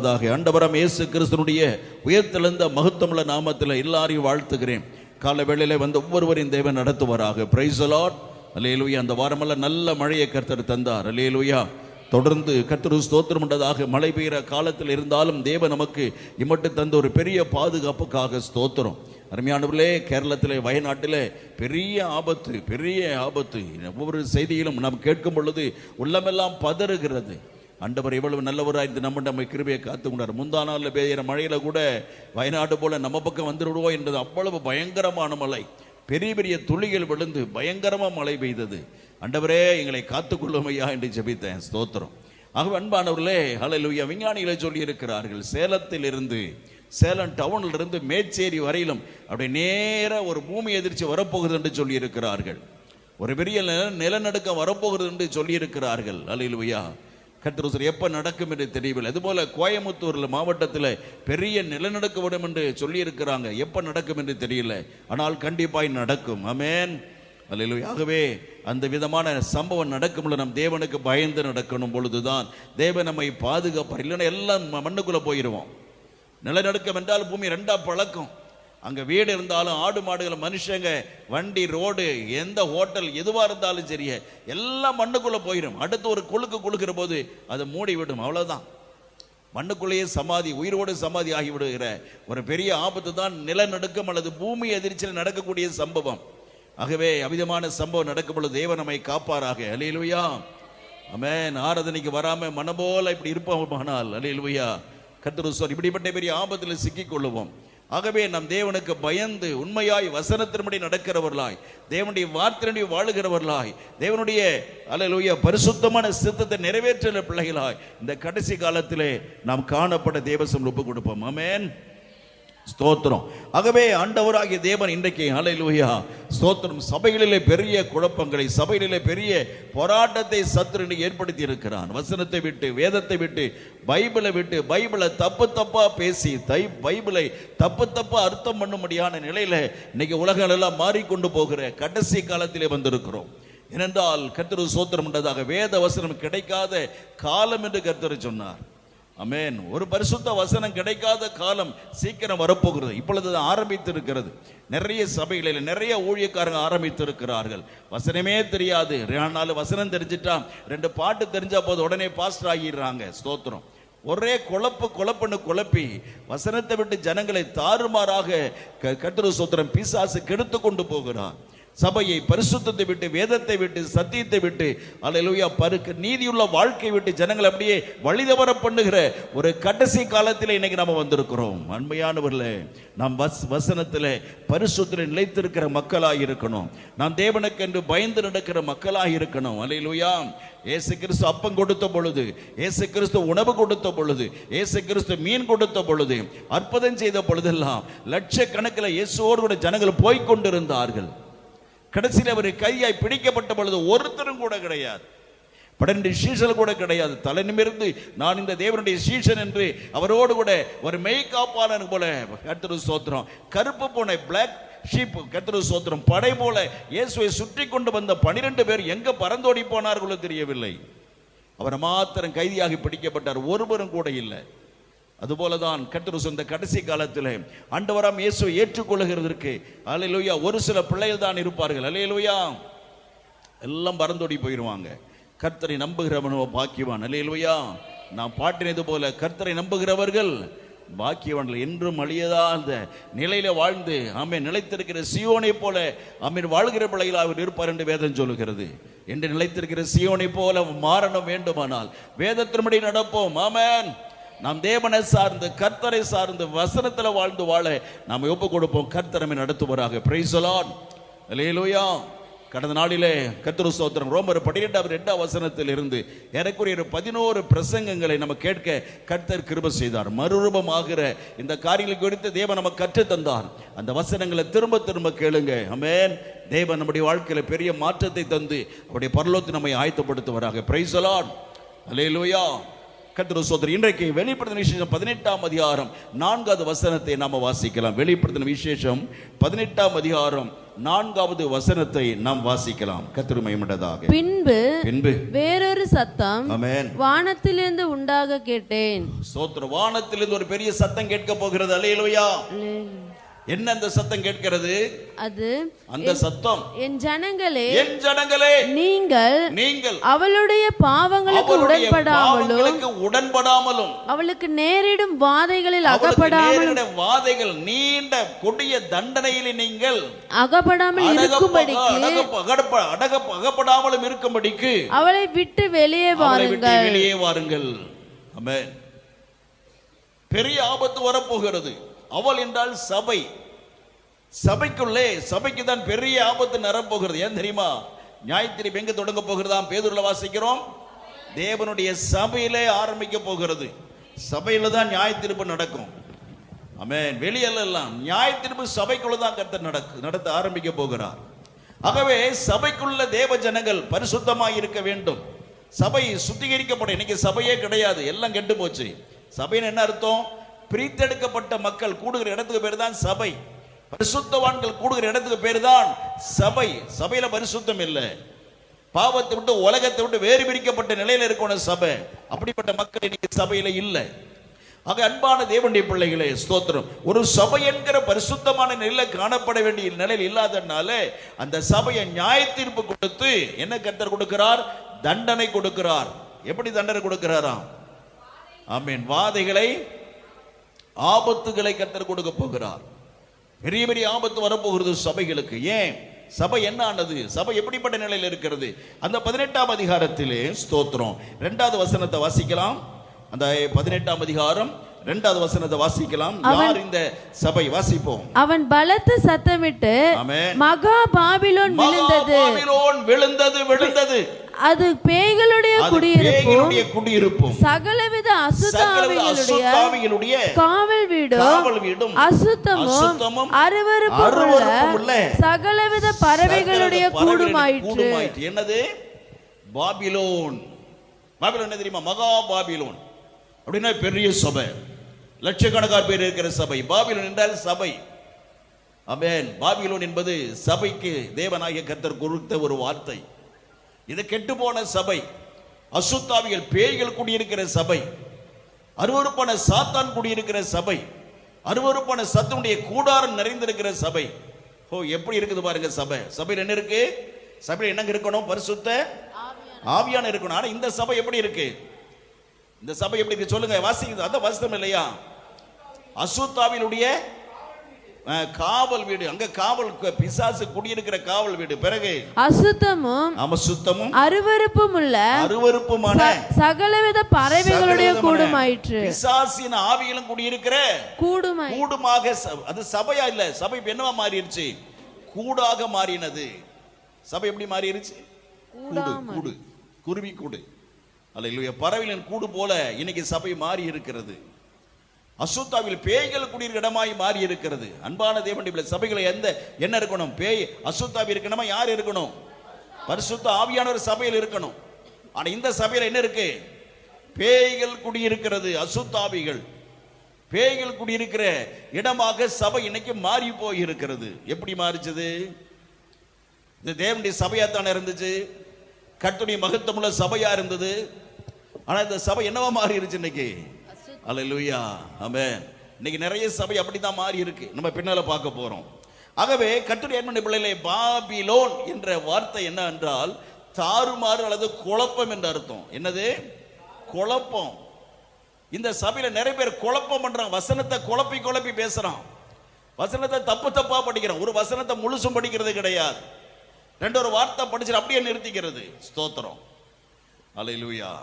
உண்டாவதாக. ஆண்டவராம் இயேசு கிறிஸ்துனுடைய உயர்த்தெழுந்த மகத்துவமுள்ள நாமத்தில் எல்லாரையும் வாழ்த்துகிறேன். கால வேளையிலே வந்து ஒவ்வொருவரையும் தேவன் நடத்துவாராக. Praise the lord. அல்லேலூயா. அந்த வாரமெல்லாம் நல்ல மழையை கர்த்தர் தந்தார். அல்லேலூயா. தொடர்ந்து கர்த்தர் ஸ்தோத்திரம் உண்டதாக. மழை பெய்கிற காலத்தில் இருந்தாலும் தேவன் நமக்கு இம்மட்டு தந்த ஒரு பெரிய பாதுகாப்புக்காக ஸ்தோத்திரம். அருமையானவர்களே, கேரளத்திலே வயநாட்டிலே பெரிய ஆபத்து. ஒவ்வொரு செய்தியிலும் நாம் கேட்கும் பொழுது உள்ளமெல்லாம் பதறுகிறது. ஆண்டவர் எவ்வளவு நல்லவராக இருந்து நம்ம கிருபையை காத்து கொண்டார். முந்தா நாளில் பெய்கிற மழையில கூட வயநாடு போல நம்ம பக்கம் வந்துவிடுவோம் என்றது. அவ்வளவு பயங்கரமான மழை, பெரிய துளிகள் விழுந்து பயங்கரமா மழை பெய்தது. ஆண்டவரே எங்களை காத்துக்கொள்ளுமையா என்று ஜெபித்தேன். ஸ்தோத்திரம். ஆகவே அன்பானவர்களே, ஹல்லேலூயா, விஞ்ஞானிகளை சொல்லி இருக்கிறார்கள், சேலம் டவுன்ல இருந்து மேச்சேரி வரையிலும் அப்படி நேர ஒரு பூமி எதிர்ச்சி வரப்போகுது என்று சொல்லி இருக்கிறார்கள். ஒரு பெரிய நிலநடுக்கம் வரப்போகிறது என்று சொல்லி இருக்கிறார்கள். ஹல்லேலூயா. கர்த்தர் எப்ப நடக்கும் என்று தெரியவில்லை. அதுபோல கோயம்புத்தூர்ல மாவட்டத்தில் பெரிய நிலநடுக்கம் விடும் என்று சொல்லி இருக்கிறாங்க. எப்ப நடக்கும் என்று தெரியல, ஆனால் கண்டிப்பாய் நடக்கும். ஆமென். அல்லேலூயா. ஆகவே அந்த விதமான சம்பவம் நடக்கும் பொழுது நம் தேவனுக்கு பயந்து நடக்கணும் பொழுதுதான் தேவன் நம்மை பாதுகாப்பார். இல்லைன்னா எல்லாம் மண்ணுக்குள்ள போயிடுவோம். நிலநடுக்கம் என்றால் பூமி ரெண்டா பழக்கம். அங்க வீடு இருந்தாலும், ஆடு மாடுகள், மனுஷங்க, வண்டி, ரோடு, எந்த ஹோட்டல் எதுவா இருந்தாலும் சரி, எல்லாம் மண்ணுக்குள்ள போயிடும். அடுத்து ஒரு குலுக்குற போது அதை மூடி விடும். அவ்வளவுதான். மண்ணுக்குள்ளேயே சமாதி, உயிரோடு சமாதி ஆகிவிடுகிற ஒரு பெரிய ஆபத்து தான் நிலநடுக்கம் அல்லது பூமி எதிர்ச்சியில் நடக்கக்கூடிய சம்பவம். ஆகவே அவிதமான சம்பவம் நடக்கும் பொழுது தேவன் நம்மை காப்பாராக. அல்லேலூயா. ஆமென். ஆராதனைக்கு வராம மனம் போல இப்படி இருப்போமானால், அல்லேலூயா, கர்த்தர் இப்படிப்பட்ட பெரிய ஆபத்தில் சிக்கிக் கொள்ளுவோம். ஆகவே நம் தேவனுக்கு பயந்து உண்மையாய் வசனத்தின்படி நடக்கிறவர்களாய், தேவனுடைய வார்த்தையின்படி வாழுகிறவர்களாய், தேவனுடைய அல்லேலூயா பரிசுத்தமான சித்தத்தை நிறைவேற்ற பிள்ளைகளாய் இந்த கடைசி காலத்திலே நாம் காணப்பட தேவசம் ஒப்பு கொடுப்போம். ஆமென். ஸ்தோத்திரம். ஆகவே ஆண்டவராகிய தேவன் இன்றைக்கு அல்லேலூயா ஸ்தோத்திரம் சபைகளிலே பெரிய குழப்பங்களை, சபைகளிலே பெரிய போராட்டத்தை சத்துரு ஏற்படுத்தி இருக்கிறான். வசனத்தை விட்டு, வேதத்தை விட்டு, பைபிளை தப்பா பேசி, பைபிளை தப்பா அர்த்தம் பண்ணும்படியான நிலையில இன்னைக்கு உலகம் எல்லாம் மாறிக்கொண்டு போகிற கடைசி காலத்திலே வந்திருக்கிறோம். ஏனென்றால் கர்த்தர் ஸ்தோத்திரம் உண்டதாக வேத வசனம் கிடைக்காத காலம் என்று கர்த்தர் சொன்னார். ஆமென். ஒரு பரிசுத்த வசனம் கிடைக்காத காலம் சீக்கிரம் வரப்போகிறது. இப்பொழுது ஆரம்பித்து இருக்கிறது. நிறைய சபைகளில் நிறைய ஊழியக்காரங்க ஆரம்பித்து இருக்கிறார்கள். வசனமே தெரியாது. 2 நாள் வசனம் தெரிஞ்சிட்டா, 2 பாட்டு தெரிஞ்சா போது உடனே பாஸ்டர் ஆகிடுறாங்க. ஸ்தோத்திரம். ஒரே குழப்பி வசனத்தை விட்டு ஜனங்களை தாறுமாறாக கர்த்தர் ஸ்தோத்திரம் பிசாசு கெடுத்து கொண்டு போகிறான். சபையை பரிசுத்தத்தை விட்டு, வேதத்தை விட்டு, சத்தியத்தை விட்டு, அல்லேலூயா நீதியுள்ள வாழ்க்கை விட்டு ஜனங்கள் அப்படியே வழிதவர பண்ணுகிற ஒரு கடைசி காலத்தில் இன்னைக்கு நாம வந்திருக்கிறோம். அன்பையானவர்களே, நாம் வசனத்தில் பரிசுத்தத்தில் நிலைத்திருக்கிற மக்களாக இருக்கணும். நாம் தேவனுக்கு என்று பயந்து நடக்கிற மக்களாக இருக்கணும். அல்லேலூயா. இயேசு கிறிஸ்து அப்பம் கொடுத்த பொழுது, இயேசு கிறிஸ்து உணவு கொடுத்த பொழுது, இயேசு கிறிஸ்து மீன் கொடுத்த பொழுது, அற்புதம் செய்த பொழுதெல்லாம் லட்சக்கணக்கில் இயேசுவோடு கூட ஜனங்கள் போய்கொண்டிருந்தார்கள். கடைசியில் அவர் கையாய் பிடிக்கப்பட்ட பொழுது ஒருத்தரும் கூட கிடையாது, 12 சீஷர்கள் கூட கிடையாது. தலை நிமிர்ந்து நான் இந்த தேவனுடைய சீஷன் என்று அவரோடு கூட ஒரு மெய்காப்பாளன் போல கர்த்தர் ஸ்தோத்திரம், கருப்பு பூனை, பிளாக் ஷீப், கர்த்தர் ஸ்தோத்திரம், படை போல இயேசுவை சுற்றி கொண்டு வந்த 12 பேர் எங்க பறந்தோடி போனார்களோ தெரியவில்லை. அவர் மாத்திரம் கைதியாகி பிடிக்கப்பட்டார். ஒருவரும் கூட இல்லை. அதுபோலதான் கர்த்தர் இந்த கடைசி காலத்தில் ஆண்டவராம் இயேசுவை ஏற்றுக்கொள்ளுகிறதற்கு அல்லேலூயா ஒரு சில பிள்ளைகள் தான் இருப்பார்கள். அல்லேலூயா. எல்லாம் பறந்தோடி போயிடுவாங்க. கர்த்தரை நம்புகிறவனோ பாக்கியவான். அல்லேலூயா. நாம் பாட்டினது போல கர்த்தரை நம்புகிறவர்கள் பாக்கியவான்கள். என்றும் அழியதாத நிலையில வாழ்ந்து ஆமென் நிலைத்திருக்கிற சீயோனை போல ஆமென் வாழ்கிற பிள்ளைகள் அவர் இருப்பார் என்று வேதம் சொல்லுகிறது. என்று நிலைத்திருக்கிற சீயோனை போல மாறணும் வேண்டுமானால் வேதத்தின்படி நடப்போம். ஆமென். நாம் தேவனை சார்ந்து, கர்த்தரை சார்ந்து, வசனத்துல வாழ்ந்து வாழ நாம் ஒப்பு கொடுப்போம். கர்த்தரை நடத்துவாராக. Praise the lord. அல்லேலூயா. கடந்த நாளிலே கர்த்தர் ஸ்தோத்திரம் ரோமர் 12 வசனத்தில் இருந்து ஏறக்குறைய 11 பிரசங்கங்களை நம்ம கேட்க கர்த்தர் கிருபை செய்தார். மறுரூபமாகிற இந்த காரியங்களை குறித்து தேவன் நமக்கு கற்றுத் தந்தார். அந்த வசனங்களை திரும்ப கேளுங்க. ஆமென். தேவன் நம்முடைய வாழ்க்கையில பெரிய மாற்றத்தை தந்து அவருடைய பரலோகத்தை நம்மை ஆயத்தப்படுத்துவாராக. Price the lord. அல்லேலூயா. கர்த்தர் ஸ்தோத்திரம். இன்றைக்கு வெளிப்படுத்தின விசேஷம் 18ஆம் அதிகாரம் 4வது வசனத்தை நாம வாசிக்கலாம். வெளிப்படுத்தின விசேஷம் 18ஆம் அதிகாரம் 4வது வசனத்தை நாம் வாசிக்கலாம். கர்த்தர் மகிமையுள்ளதாக. பின்பு வேறொரு சத்தம் ஆமென் வானத்திலிருந்து உண்டாக கேட்டேன். ஸ்தோத்திரம். வானத்திலிருந்து ஒரு பெரிய சத்தம் கேட்க போகிறது. அல்லேலூயா. என்ன அந்த சத்தம் கேட்கிறது? அந்த சத்தம், என் ஜனங்களே நீங்கள் அவளுடைய பாவங்களுக்கு உடன்படாமலும் அவளுக்கு நேரிடும் வாதைகளில் அகப்படாமலும் வாதைகள் நீண்ட கொடிய தண்டனையில் நீங்கள் அகப்படாமல் இருக்கும்படிக்கு அகப்படாமலும் இருக்கும்படிக்கு அவளை விட்டு வெளியே வாருங்கள். ஆமென். பெரிய ஆபத்து வரப்போகிறது. அவள் என்றால் சபை. சபைக்குள்ளே சபைக்கு தான் பெரிய ஆபத்து நடப்போகிறது. ஏன் தெரியுமா? நியாயத்தீர்ப்பு எங்க தொடங்க போகிறதாம்? பேதுருல வாசிக்கிறோம். தேவனுடைய சபையிலே ஆரம்பிக்க போகிறது. சபையில தான் நியாயத்தீர்ப்பு நடக்கும். ஆமென். வெளியெல்லாம் நியாயத்தீர்ப்பு சபைக்குள்ள தான் கர்த்தர் நடத்த ஆரம்பிக்க போகிறார். ஆகவே சபைக்குள்ள தேவ ஜனங்கள் பரிசுத்தமாய் இருக்க வேண்டும். சபை சுத்திகரிக்கப்படும். இன்னைக்கு சபையே கிடையாது, எல்லாம் கெட்டு போச்சு. சபைன்னு என்ன அர்த்தம்? பிரித்தெடுக்கப்பட்ட மக்கள் கூடுகிற இடத்துக்கு பேர் தான் சபை. பரிசுத்தவான்கள் கூடுகிற இடத்துக்கு பேர் தான் சபை. சபையில பரிசுத்தம் இல்லை. பாவத்தை விட்டு உலகத்தை விட்டு வேறு பிரிக்கப்பட்ட நிலையில இருக்கணும் சபை. அப்படிப்பட்ட மக்கள் இன்னைக்கு சபையில இல்லை. ஆக அன்பான தேவனுடைய பிள்ளைகளே, ஸ்தோத்திரம். ஒரு சபை என்கிற பரிசுத்தமான நிலையில காணப்பட வேண்டிய நிலையில் இல்லாதனால அந்த சபையை நியாய தீர்ப்பு கொடுத்து என்ன கர்த்தர் கொடுக்கிறார்? தண்டனை கொடுக்கிறார். எப்படி தண்டனை கொடுக்கிறாராம்? ஆமென். வாதைகளை, ஆபத்துகளை கர்த்தர் கொடுக்க போகிறார். பெரிய பெரிய ஆபத்து வரப்போகிறது சபைகளுக்கு. ஏன்? சபை என்ன ஆனது? சபை எப்படிப்பட்ட நிலையில் இருக்கிறது? அந்த 18ஆம் அதிகாரத்திலே ஸ்தோத்திரம் 2வது வசனத்தை வாசிக்கலாம். அந்த 18ஆம் அதிகாரம் 2வது வசனத்தை வாசிக்கலாம். யார் இந்த சபை? வாசிப்போம். அவன் பலத்த சத்தமிட்டு மகா பாபிலோன் விழுந்தது. அது பேய்களுடைய குடியிருப்பும் சகலவித அசுத்தாவிகளுடைய காவல் வீடும் அசுத்தமும் அருவருப்புமுள்ள சகலவித பறவைகளுடைய கூடுமாயிற்று. என்னது? பாபிலோன். பாபிலோன் என்ன தெரியுமா? மகா பாபிலோன் அப்படின்னா பெரிய சபை, லட்சக்கணக்கான பேர் இருக்கிற சபை. பாபிலோன் என்றால் சபை. ஆமென். பாபிலோன் என்பது சபைக்கு தேவனாகிய கர்த்தர் கொடுத்த ஒரு வார்த்தை. இது கெட்டு போன சபை, அசுத்தாவிகள் பேய்கள் குடியிருக்கிற சபை, அருவருப்பான சாத்தான் குடியிருக்கிற சபை, அருவருப்பான சத்துடைய கூடாரம் நிறைந்திருக்கிற சபை. ஓ, எப்படி இருக்குது பாருங்க சபை. சபையில் என்ன இருக்கு? சபையில் என்னங்க இருக்கணும்? பரிசுத்த ஆவியான இருக்கணும். ஆனா இந்த சபை எப்படி இருக்கு? இந்த சபை எப்படி இருக்கு சொல்லுங்க, வாசிக்குது. அதான் வாசித்தம் இல்லையா? அசுத்தாவிலுடைய காவல் வீடு. அங்க காவல் பிசாசு குடியிருக்கிற காவல் வீடு. பிறகு அசுத்தமும் அருவருப்புமான சகலவித பறவைகளுடைய கூடுமாயிற்று. பிசாசின் ஆவிகளும் குடியிருக்கிற கூடுமாக. அது சபையா இல்ல. சபை என்னவா மாறிடுச்சு? கூடாக மாறினது. சபை எப்படி மாறிடுச்சு? கூடு, குருவி கூடு. அல்லேலூயா. பறவைகளின் கூடு போல இன்னைக்கு சபை மாறி இருக்கிறது. அசுத்தாவில் பேய்கள் குடியிருக்கிற இடமாய் மாறி இருக்கிறது. அன்பான தேவனுடைய சபைகளை என்ன இருக்கணும்? பேய் அசுத்தாவி இருக்கணுமா? யார் இருக்கணும்? பரிசுத்த ஆவியானவர் சபையில் இருக்கணும். ஆனா இந்த சபையில என்ன இருக்கு? பேய்கள் குடியிருக்கிறது. அசுத்தாவிகள் பேய்கள் குடியிருக்கிற இடமாக சபை இன்னைக்கு மாறி போய் இருக்கிறது. எப்படி மாறிச்சது? இந்த தேவனுடைய சபையாத்தான இருந்துச்சு, கர்த்தருடைய மகத்துவமுள்ள சபையா இருந்தது. ஆனா இந்த சபை என்னவா மாறி இருந்துச்சு இன்னைக்கு? அல்லேலூயா. ஆமென். இன்னைக்கு நிறைய சபை அப்படிதான் மாறி இருக்கு. நம்ம பின்னால பார்க்க போறோம். ஆகவே கர்த்தருடைய அன்பான பிள்ளைகளே, பாபிலோன் என்ற வார்த்தை என்ன என்றால் தாறுமாறு அல்லது குழப்பம் என்ற அர்த்தம். என்னது? குழப்பம். இந்த சபையில நிறைய பேர் குழப்பம் பண்றாங்க. வசனத்தை குழப்பி பேசுறான். வசனத்தை தப்பா படிக்கிறான். ஒரு வசனத்தை முழுசும் படிக்கிறது கிடையாது. ரெண்டொரு வார்த்தை படிச்சு அப்படியே நிறுத்திக்கிறது. ஸ்தோத்திரம். அல்லேலூயா.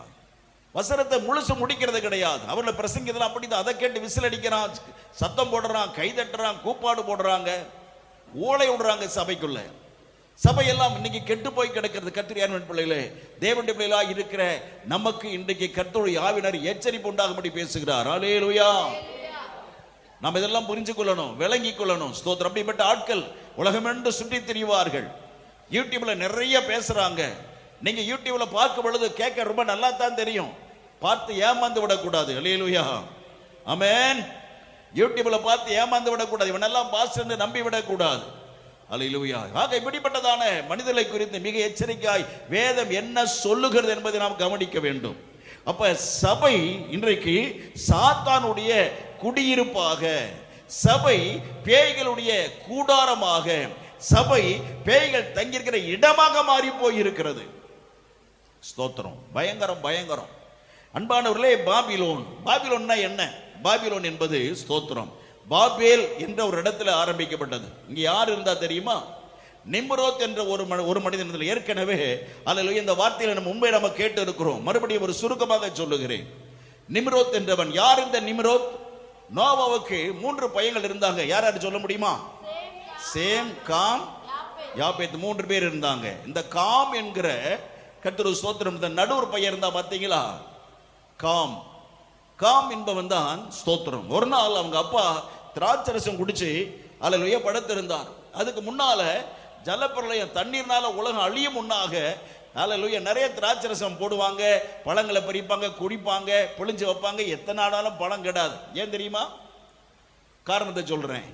வசனத்தை முழுசு முடிக்கிறது கிடையாது. அவர்களை பிரசங்கிதெல்லாம் அப்படிதான். அதை கேட்டு விசில் அடிக்கிறான், சத்தம் போடுறான், கை தட்டுறான், கூப்பாடு போடுறாங்க, ஓலை விடுறாங்க சபைக்குள்ள. சபையெல்லாம் இன்னைக்கு கெட்டு போய் கிடக்கிறது. கர்த்தருடைய பிள்ளைகளே, தேவனுடைய பிள்ளைகளா இருக்கிற நமக்கு இன்றைக்கு கர்த்தருடைய ஆவியானவர் எச்சரிப்பு உண்டாகும்படி பேசுகிறார். அல்லேலூயா. நாம் இதெல்லாம் புரிஞ்சு கொள்ளணும், விளங்கி கொள்ளணும். ஸ்தோத்திரம். அப்படிப்பட்ட ஆட்கள் உலகமென்று சுற்றி திரிவார்கள். யூடியூப்ல நிறைய பேசுறாங்க. நீங்க யூடியூப்ல பார்க்கும் பொழுது கேட்க ரொம்ப நல்லா தான் தெரியும். பார்த்து ஏமாந்து விடக்கூடாது. அல்லேலூயா. ஆமென். யூடியூப்ல பார்த்து ஏமாந்து விடக்கூடாது. இவனெல்லாம் பாஸ்டர் நம்பி விடக்கூடாது. அல்லேலூயா. ஆக இப்படிப்பட்டதான மனிதர்களை குறித்து மிக எச்சரிக்கையாய் வேதம் என்ன சொல்லுகிறது என்பதை நாம் கவனிக்க வேண்டும். அப்ப சபை இன்றைக்கு சாத்தானுடைய குடியிருப்பாக, சபை பேய்களுடைய கூடாரமாக, சபை பேய்கள் தங்கியிருக்கிற இடமாக மாறி போயிருக்கிறது. ஸ்தோத்திரம். பயங்கரம், பயங்கரம். அன்பானவர்களே, பாபிலோன், பாபிலோன்னா என்ன? பாபிலோன் என்பது ஸ்தோத்திரம் பாபேல் என்ற ஒரு இடத்துல ஆரம்பிக்கப்பட்டது. இங்க யார் இருந்தா தெரியுமா? நிம்ரோத் என்ற ஒரு மனிதன். ஏற்கனவே அல்லேலூயா இந்த வார்த்தையில நம்ம உண்மையை நம்ம கேட்டு இருக்கிறோம். மறுபடியும் ஒரு சுருக்கமாக சொல்லுகிறேன். நிம்ரோத் என்றவன் யார்? இந்த நிம்ரோத், நோவாவுக்கு 3 பையன்கள் இருந்தாங்க. யார் யார் சொல்ல முடியுமா? Same, com, யாப்பேத். 3 பேர் இருந்தாங்க. இந்த காம் என்கிற கர்த்தர் ஸ்தோத்திரம் இந்த நடுவர் பையன் இருந்தா பாத்தீங்களா? காம். காம் என்பவன் தான் ஸ்தோத்திரம். ஒரு நாள் அவங்க அப்பா திராட்சரசம் குடிச்சு அல்லேலூயா படுத்திருந்தார். அதுக்கு முன்னால ஜலப்பிரளயம், தண்ணீர்னால உலகம் அழியும் முன்னாக அல்லேலூயா நிறைய திராட்சரசம் போடுவாங்க, பழங்களை பறிப்பாங்க, குடிப்பாங்க, புளிஞ்சு வைப்பாங்க. எத்தனை நாளாலும் பழம் கெடாது. ஏன் தெரியுமா? காரணத்தை சொல்றேன்.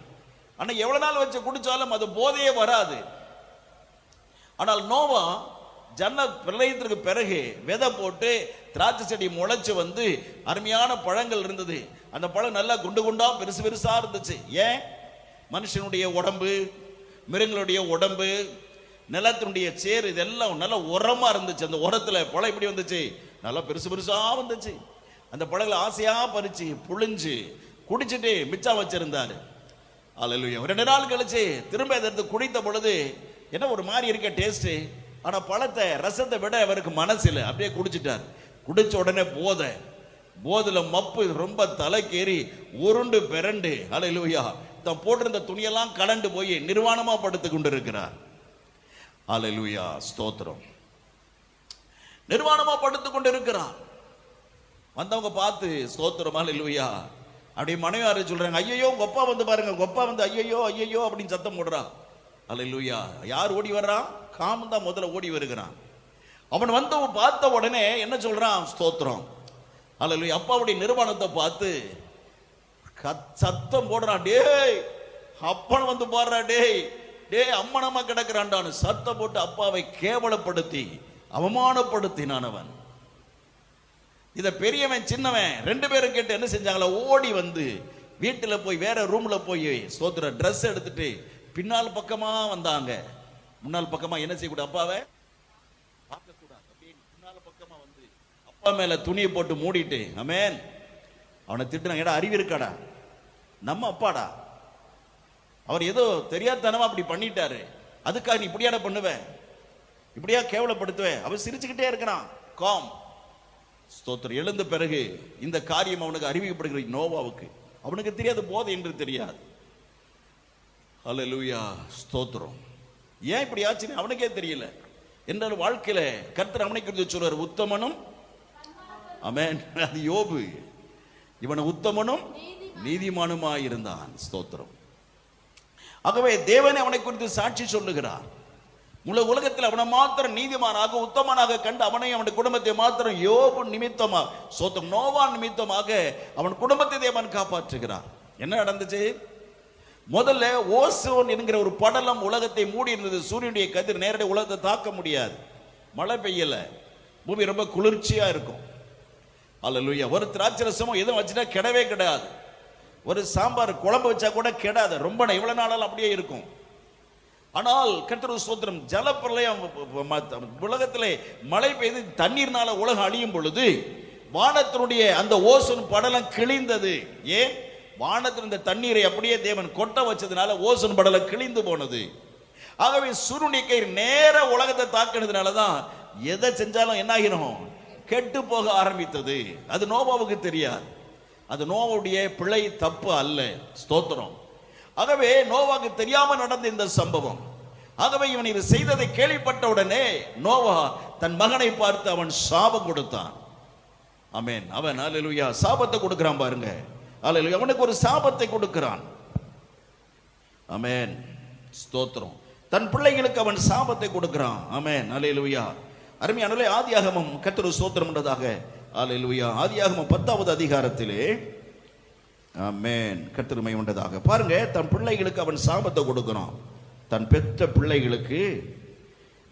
ஆனா எவ்வளவு நாள் வச்சு குடிச்சாலும் அது போதையே வராது. ஆனால் நோவா ஜன்ன பிரளயத்திற்கு பிறகு விதை போட்டு திராட்சை செடி முளைச்சு வந்து அருமையான பழங்கள் இருந்தது. அந்த பழம் நல்லா குண்டு குண்டா பெருசு பெருசா இருந்துச்சு. ஏன்? மனுஷனுடைய உடம்பு, மிருகங்களுடைய உடம்பு, நிலத்தினுடைய சேர் இதெல்லாம் நல்ல உரமா இருந்துச்சு. அந்த உரத்துல பழம் எப்படி வந்துச்சு? நல்லா பெருசு பெருசா வந்துச்சு. அந்த பழங்களை ஆசையா பறிச்சு புளிஞ்சு குடிச்சிட்டு மிச்சம் வச்சிருந்தாரு. அல்லேலூயா. 2 நாள் கழிச்சு திரும்ப அதை எடுத்து குடித்த பொழுது என்ன ஒரு மாதிரி இருக்க டேஸ்ட். ஆனா பழத்தை, ரசத்தை விட அவருக்கு மனசில்லை. அப்படியே குடிச்சிட்டார். குடிச்ச உடனே போதுல மப்பு ரொம்ப தலைக்கேறி உருண்டு பிறண்டு அல்லேலூயா தான் போட்டிருந்த துணியெல்லாம் கலண்டு போய் நிர்வாணமா படுத்து கொண்டு இருக்கிறார். அல்லேலூயா, ஸ்தோத்திரம். நிர்வாணமா படுத்து கொண்டு இருக்கிறார். வந்தவங்க பார்த்து ஸ்தோத்திரம் அல்லேலூயா அப்படியே மனைவியாரு சொல்றாங்க, ஐயோ உங்க அப்பா வந்து பாருங்க, உங்க அப்பா வந்து ஐயோ ஐயோ அப்படின்னு சத்தம் போடுறா. அல்லேலூயா. யார் ஓடி வர்றான்? காம் தான் முதல்ல ஓடி வருகிறான். அவன் வந்து பார்த்த உடனே என்ன சொல்றான்? ஸ்தோத்திரம் அல்லேலூயா. அப்பாவுடைய நிர்வாணத்தை பார்த்து சத்தம் போடுறான், டேய் அப்பன் வந்து பாடுறா, டேய் டேய் அம்மனமா கிடக்கிறான்டான்னு சத்தம் போட்டு அப்பாவை கேவலப்படுத்தி அவமானப்படுத்தினான் அவன். இத பெரியவன் சின்னவன் 2 பேரும் கேட்டு என்ன செஞ்சாங்களா? ஓடி வந்து வீட்டுல போய் வேற ரூம்ல போய் ஸ்தோத்திர ட்ரெஸ் எடுத்துட்டு பின்னால் பக்கமா வந்தாங்க. முன்னால் பக்கமா என்ன செய்யக்கூடாது? அப்பாவை பார்க்க கூடாது. பின்னால பக்கமா வந்து அப்பா மேல துணியை போட்டு மூடிட்டு ஆமென் அவனை திட்டுறாங்க. ஏடா அறிவு இருக்காடா? நம்ம அப்பாடா, அவர் ஏதோ தெரியாதனமா அப்படி பண்ணிட்டாரு, அதுக்காக நீ இப்படியாட பண்ணுவ, இப்படியா கேவலப்படுத்துவேன். அவன் சிரிச்சுக்கிட்டே இருக்கிறான். காம் ஸ்தோத்திரம். எழுந்த பிறகு இந்த காரியம் அவனுக்கு அறிவிக்கப்படுகிற நோவாவுக்கு. அவனுக்கு தெரியாது போதை என்று தெரியாது. அல்லேலூயா, ஸ்தோத்திரம். ஏன் இப்படி ஆச்சுன்னு அவனுக்கே தெரியல. என்றாலும் வாழ்க்கையில கர்த்தர் அவனை குறித்து சொல்றார், உத்தமனும் ஆமென். அது யோபு. இவன் உத்தமனும் நீதிமானுமாய் இருந்தான். ஸ்தோத்திரம். ஆகவே தேவனே அவனை குறித்து சாட்சி சொல்லுகிறார். முழு உலகத்தில் அவனை மாத்திரம் நீதிமானாக உத்தமனாக கண்டு அவனை அவனுடைய குடும்பத்தை மாத்திரம் யோபு நிமித்தமாக ஸ்தோத்திரம் நோவா நிமித்தமாக அவன் குடும்பத்தை தேவன் காப்பாற்றுகிறார். என்ன நடந்துச்சு? முதல்ல ஓசோன் என்கிற ஒரு படலம் உலகத்தை மூடி இருந்தது. சூரியனுடைய கதிர் நேரடி உலகத்தை தாக்க முடியாது. மழை பெய்யல, பூமி ரொம்ப குளிர்ச்சியா இருக்கும். அல்லேலூயா. ஒரு திராட்சரசமோ எதுவும் வச்சுட்டா கெடவே கிடையாது. ஒரு சாம்பார் குழம்பு வச்சா கூட கெடாது. ரொம்ப இவ்வளவு நாளால் அப்படியே இருக்கும். ஆனால் கர்த்தர் ஸ்தோத்திரம், ஜலப்பிரளயம் உலகத்திலே மழை பெய்து தண்ணீர்னால உலகம் அழியும் பொழுது வானத்தினுடைய அந்த ஓசோன் படலம் கிழிந்தது. ஏன்? வானத்தில் இந்த தண்ணீரை அப்படியே தேவன் கொட்ட வச்சதுனால ஓசோன் படலம் கிழிந்து போனது. ஆகவே சூரியனுடைய நேர உலகத்தை தாக்கினதுனாலதான் எதை செஞ்சாலும் என்ன ஆகிரும்? கெட்டு போக ஆரம்பித்தது. அது நோவாவுக்கு தெரியாது. அது நோவாவுடைய பிழை, தப்பு அல்ல. ஸ்தோத்திரம். ஆகவே நோவாவுக்கு தெரியாம நடந்த இந்த சம்பவம். ஆகவே இவன் இது செய்ததை கேள்விப்பட்ட உடனே நோவா தன் மகனை பார்த்து அவன் சாபம் கொடுத்தான். ஆமென். அவன் அல்லேலூயா சாபத்தை கொடுக்கிறான் பாருங்க. அல்லேலூயா. அவனுக்கு ஒரு சாபத்தை கொடுக்கிறான். ஆமென். ஸ்தோத்திரம். தன் பிள்ளைகளுக்கு அவன் சாபத்தை கொடுக்கிறான். ஆமென். அல்லேலூயா. அருமையானவர்களே, ஆதியாகமம் கர்த்தர் ஸ்தோத்திரம் என்றதாக அல்லேலூயா ஆதியாகமம் 10வது அதிகாரத்திலே ஆமென் கர்த்தர் மகிமை உண்டதாக பாருங்க. தன் பிள்ளைகளுக்கு அவன் சாபத்தை கொடுக்கிறான். தன் பெற்ற பிள்ளைகளுக்கு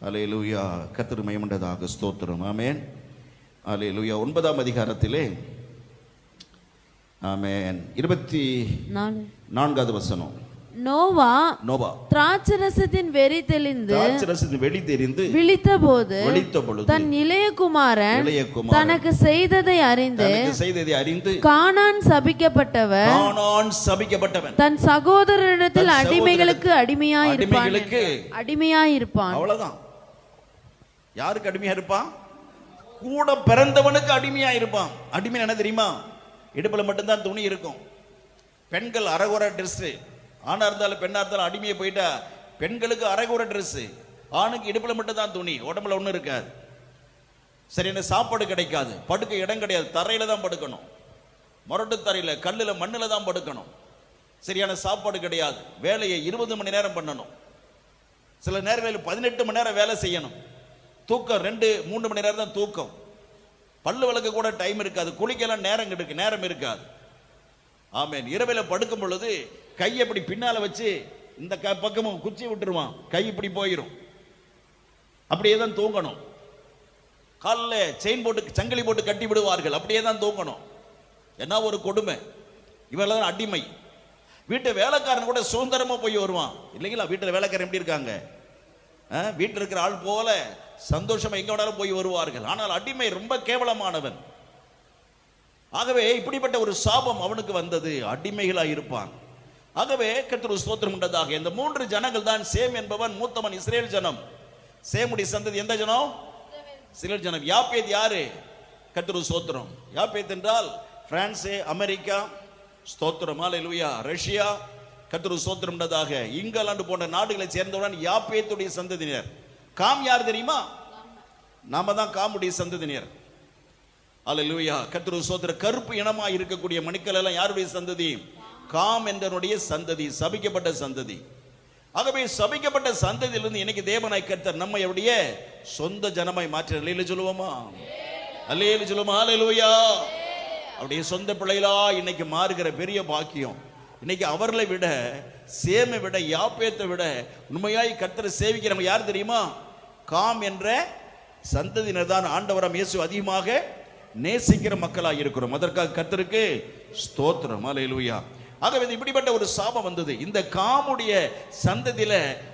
அல்லேலூயா கர்த்தர் மகிமையுண்டதாக ஸ்தோத்திரம். ஆமென். அல்லேலூயா. 9ஆம் அதிகாரத்திலே ஆமென் 24வது வசனம். நோவா நோவா திராட்சரசத்தின் வெறி தெளிந்து விழித்த பொழுது தன் இளைய குமாரன் தனக்கு செய்ததை அறிந்து கானான் சபிக்கப்பட்டவன் தன் சகோதரரிடத்தில் அடிமைகளுக்கு அடிமையாயிருப்பான். அவ்வளவுதான். யாருக்கு அடிமையா இருப்பான்? கூட பிறந்தவனுக்கு அடிமையா இருப்பான். அடிமை என்ன தெரியுமா? இடுப்புல மட்டும்தான் துணி இருக்கும். பெண்கள் அரைகுறை ட்ரெஸ், ஆணா இருந்தாலும் பெண்ணா இருந்தாலும் அடிமையை போயிட்டா பெண்களுக்கு அரைகுறை ட்ரெஸ், ஆணுக்கு இடுப்புல மட்டும்தான் துணி, உடம்புல ஒன்றும் இருக்காது. சரியான சாப்பாடு கிடைக்காது, படுக்க இடம் கிடையாது, தரையில தான் படுக்கணும். மொரட்டு தரையில கல்லுல மண்ணுல தான் படுக்கணும். சரியான சாப்பாடு கிடையாது. வேலையை 20 மணி நேரம் பண்ணணும். சில நேரங்களில் 18 மணி நேரம் வேலை செய்யணும். தூக்கம் 2-3 மணி நேரம் தான் தூக்கம். பல்லு விளக்க கூட டைம் இருக்காது. குளிக்கலாம் நேரம் இருக்காது. ஆமென். இரவில படுக்கும் பொழுது கையை இப்படி பின்னால வச்சு இந்த பக்கமும் குச்சி விட்டுருவான், கை இப்படி போயிடும். அப்படியே தான் தூங்கணும். காலில் செயின் போட்டு சங்கிலி போட்டு கட்டி விடுவார்கள், அப்படியே தான் தூங்கணும். என்ன ஒரு கொடுமை! இவெல்லாம் அடிமை. வீட்டு வேலைக்காரன் கூட சுதந்திரமா போய் வருவான் இல்லைங்களா? வீட்டில் வேலைக்காரன் எப்படி இருக்காங்க? வீட்டில் இருக்கிற ஆள் போல சந்தோஷமா எங்க வேணாலும் போய் வருவார்கள். ஆனால் அடிமை ரொம்ப கேவலமானவன். ஆகவே இப்படிப்பட்ட ஒரு சாபம் அவனுக்கு வந்தது. அடிமைகளாய் இருப்பான். ஆகவே கர்த்தருக்கு ஸ்தோத்திரம் உண்டதாக. இந்த 3 ஜனங்கள் தான். சேம் என்பவன் மூத்தவன், இஸ்ரேல் ஜனம். சேமுடைய சந்ததி எந்த ஜனம்? இஸ்ரேல் ஜனம். யாப்பேத் யாரு? கர்த்தருக்கு ஸ்தோத்திரம். யாப்பேத் என்றால் பிரான்ஸ், அமெரிக்கா, ஸ்தோத்திரம், அல்லேலூயா, ரஷ்யா, கர்த்தருக்கு ஸ்தோத்திரம் உண்டதாக, இங்கிலாந்து போன்ற நாடுகளை சேர்ந்தவுடன் யாப்பேத்துடைய சந்ததியினர். காம் யார் தெரியுமா? நாம தான் காமுடைய சந்ததியினர். அல்லேலூயா, கர்த்தருக்கு ஸ்தோத்திரம். கருப்பு இனமா இருக்கக்கூடிய மணிக்கள் எல்லாம் யாருடைய சந்ததி? காம் என்றனுடைய சந்ததி, சபிக்கப்பட்ட சந்ததி. ஆகவே சபிக்கப்பட்ட சந்ததியிலிருந்து இன்னைக்கு தேவனாய் கர்த்தர் நம்மை அவருடைய சொந்த ஜனமாய் மாற்ற அல்லேலூயா சொல்லுவோமா? அல்லேலூயா சொல்லுவோமா? அல்லேலூயா. அவருடைய சொந்த பிள்ளைகளா இன்னைக்கு மாறுகிற பெரிய பாக்கியம். இன்னைக்கு அவர்களை விட, சேமை விட, யாப்பேத்தை விட உண்மையாய் கர்த்தரை சேவிக்கிறவங்க யார் தெரியுமா? காம் என்ற சந்ததியினர் தான் ஆண்டவராம் இயேசு அதிகமாக நேசிக்கிற மக்களாக இருக்கிறோம். அதற்காக கர்த்தருக்கு ஸ்தோத்திரம். அல்லேலூயா. ஆகவே இப்படிப்பட்ட ஒரு சாபம் வந்தது. இந்த காமுடைய சந்ததியில